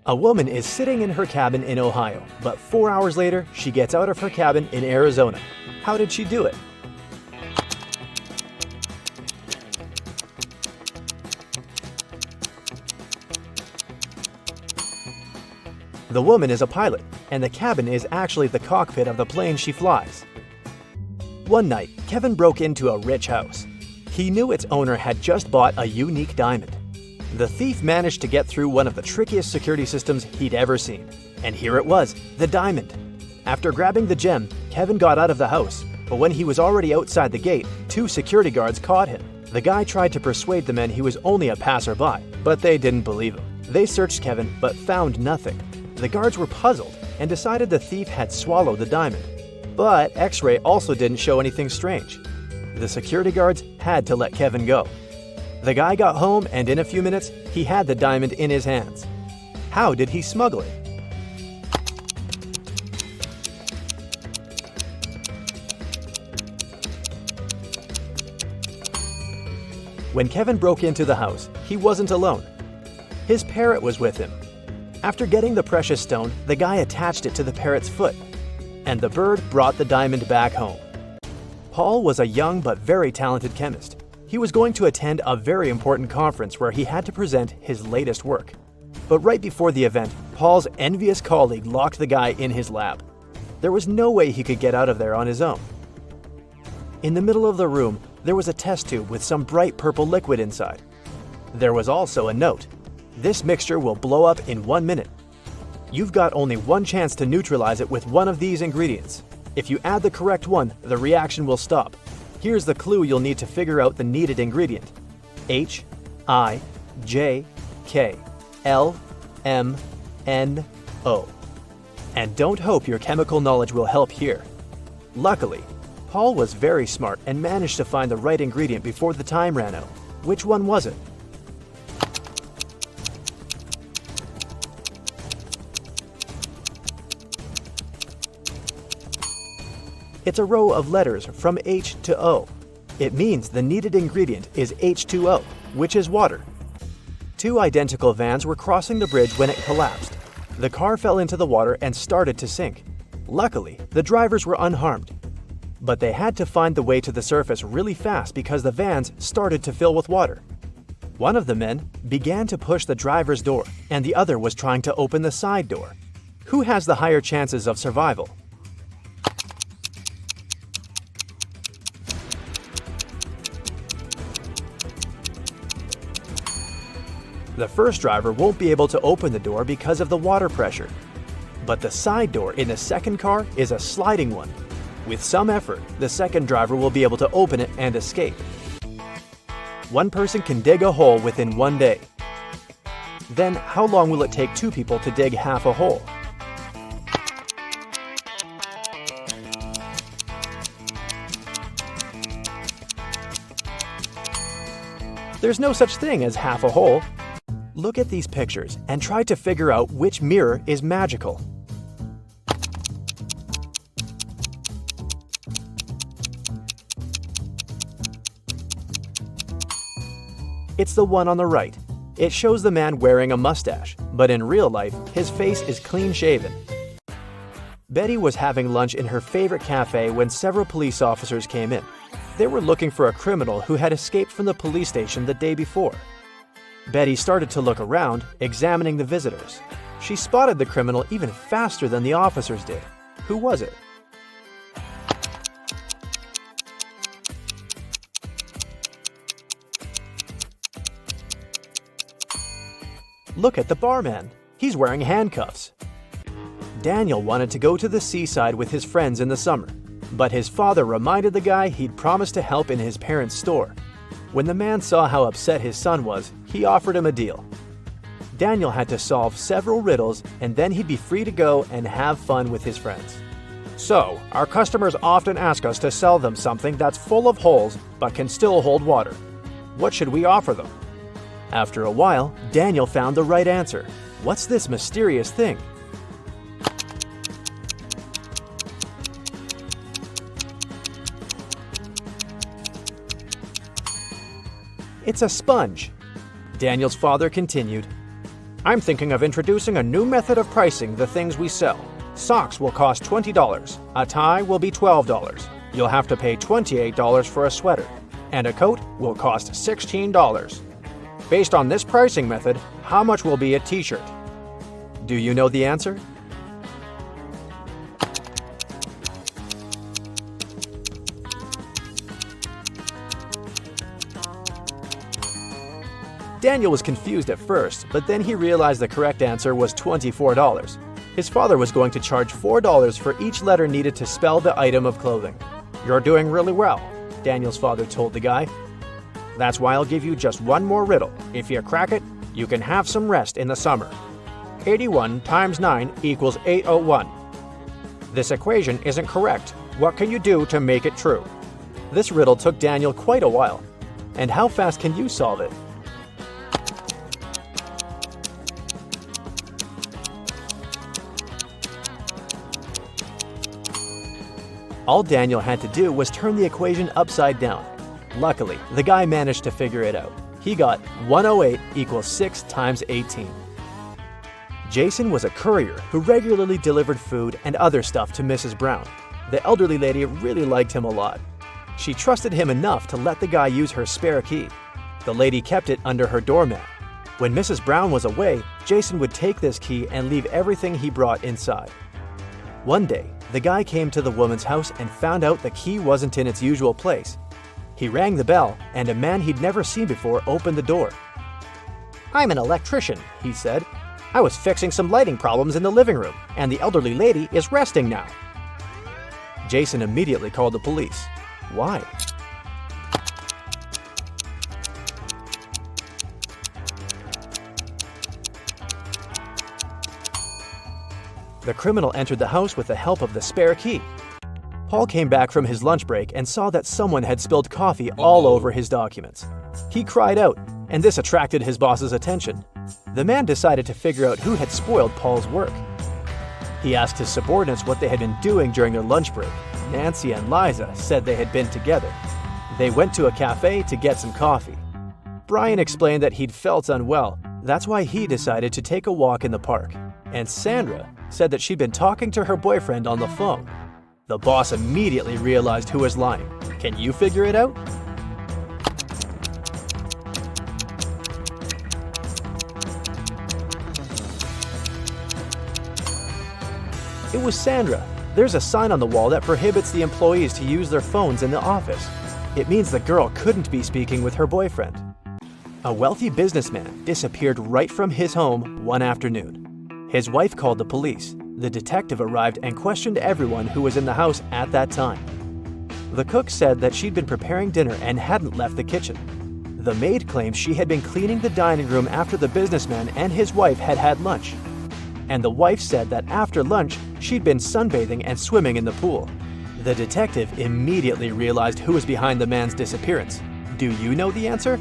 A woman is sitting in her cabin in Ohio, but 4 hours later, she gets out of her cabin in Arizona. How did she do it? The woman is a pilot, and the cabin is actually the cockpit of the plane she flies. One night, Kevin broke into a rich house. He knew its owner had just bought a unique diamond. The thief managed to get through one of the trickiest security systems he'd ever seen. And here it was, the diamond. After grabbing the gem, Kevin got out of the house, but when he was already outside the gate, 2 security guards caught him. The guy tried to persuade the men he was only a passerby, but they didn't believe him. They searched Kevin, but found nothing. The guards were puzzled and decided the thief had swallowed the diamond. But X-ray also didn't show anything strange. The security guards had to let Kevin go. The guy got home, and in a few minutes, he had the diamond in his hands. How did he smuggle it? When Kevin broke into the house, he wasn't alone. His parrot was with him. After getting the precious stone, the guy attached it to the parrot's foot, and the bird brought the diamond back home. Paul was a young but very talented chemist. He was going to attend a very important conference where he had to present his latest work. But right before the event, Paul's envious colleague locked the guy in his lab. There was no way he could get out of there on his own. In the middle of the room, there was a test tube with some bright purple liquid inside. There was also a note. This mixture will blow up in 1 minute. You've got only one chance to neutralize it with one of these ingredients. If you add the correct one, the reaction will stop. Here's the clue you'll need to figure out the needed ingredient. HIJKLMNO. And don't hope your chemical knowledge will help here. Luckily, Paul was very smart and managed to find the right ingredient before the time ran out. Which one was it? It's a row of letters from H to O. It means the needed ingredient is H2O, which is water. Two identical vans were crossing the bridge when it collapsed. The car fell into the water and started to sink. Luckily, the drivers were unharmed. But they had to find the way to the surface really fast because the vans started to fill with water. One of the men began to push the driver's door, and the other was trying to open the side door. Who has the higher chances of survival? The first driver won't be able to open the door because of the water pressure. But the side door in the second car is a sliding one. With some effort, the second driver will be able to open it and escape. One person can dig a hole within 1 day. Then, how long will it take two people to dig half a hole? There's no such thing as half a hole. Look at these pictures and try to figure out which mirror is magical. It's the one on the right. It shows the man wearing a mustache, but in real life, his face is clean shaven. Betty was having lunch in her favorite cafe when several police officers came in. They were looking for a criminal who had escaped from the police station the day before. Betty started to look around, examining the visitors. She spotted the criminal even faster than the officers did. Who was it? Look at the barman. He's wearing handcuffs. Daniel wanted to go to the seaside with his friends in the summer, but his father reminded the guy he'd promised to help in his parents' store. When the man saw how upset his son was, he offered him a deal. Daniel had to solve several riddles, and then he'd be free to go and have fun with his friends. So, our customers often ask us to sell them something that's full of holes but can still hold water. What should we offer them? After a while, Daniel found the right answer. What's this mysterious thing? It's a sponge. Daniel's father continued, I'm thinking of introducing a new method of pricing the things we sell. Socks will cost $20. A tie will be $12. You'll have to pay $28 for a sweater. And a coat will cost $16. Based on this pricing method, how much will be a t-shirt? Do you know the answer? Daniel was confused at first, but then he realized the correct answer was $24. His father was going to charge $4 for each letter needed to spell the item of clothing. You're doing really well, Daniel's father told the guy. That's why I'll give you just one more riddle. If you crack it, you can have some rest in the summer. 81 times 9 equals 801. This equation isn't correct. What can you do to make it true? This riddle took Daniel quite a while. And how fast can you solve it? All Daniel had to do was turn the equation upside down. Luckily, the guy managed to figure it out. He got 108 equals 6 times 18. Jason was a courier who regularly delivered food and other stuff to Mrs. Brown. The elderly lady really liked him a lot. She trusted him enough to let the guy use her spare key. The lady kept it under her doormat. When Mrs. Brown was away, Jason would take this key and leave everything he brought inside. One day, the guy came to the woman's house and found out the key wasn't in its usual place. He rang the bell, and a man he'd never seen before opened the door. I'm an electrician, he said. I was fixing some lighting problems in the living room, and the elderly lady is resting now. Jason immediately called the police. Why? The criminal entered the house with the help of the spare key. Paul came back from his lunch break and saw that someone had spilled coffee all over his documents. He cried out, and this attracted his boss's attention. The man decided to figure out who had spoiled Paul's work. He asked his subordinates what they had been doing during their lunch break. Nancy and Liza said they had been together. They went to a cafe to get some coffee. Brian explained that he'd felt unwell. That's why he decided to take a walk in the park. And Sandra said that she'd been talking to her boyfriend on the phone. The boss immediately realized who was lying. Can you figure it out? It was Sandra. There's a sign on the wall that prohibits the employees to use their phones in the office. It means the girl couldn't be speaking with her boyfriend. A wealthy businessman disappeared right from his home one afternoon. His wife called the police. The detective arrived and questioned everyone who was in the house at that time. The cook said that she'd been preparing dinner and hadn't left the kitchen. The maid claimed she had been cleaning the dining room after the businessman and his wife had had lunch. And the wife said that after lunch, she'd been sunbathing and swimming in the pool. The detective immediately realized who was behind the man's disappearance. Do you know the answer?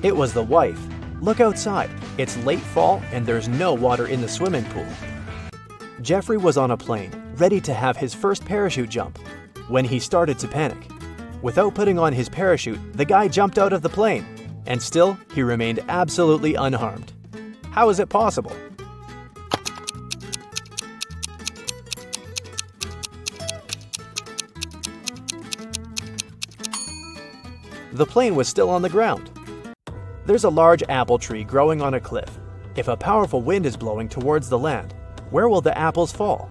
It was the wife. Look outside. It's late fall and there's no water in the swimming pool. Jeffrey was on a plane, ready to have his first parachute jump, when he started to panic. Without putting on his parachute, the guy jumped out of the plane, and still, he remained absolutely unharmed. How is it possible? The plane was still on the ground. There's a large apple tree growing on a cliff. If a powerful wind is blowing towards the land, where will the apples fall?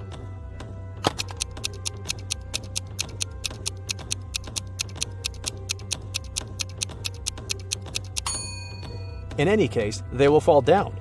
In any case, they will fall down.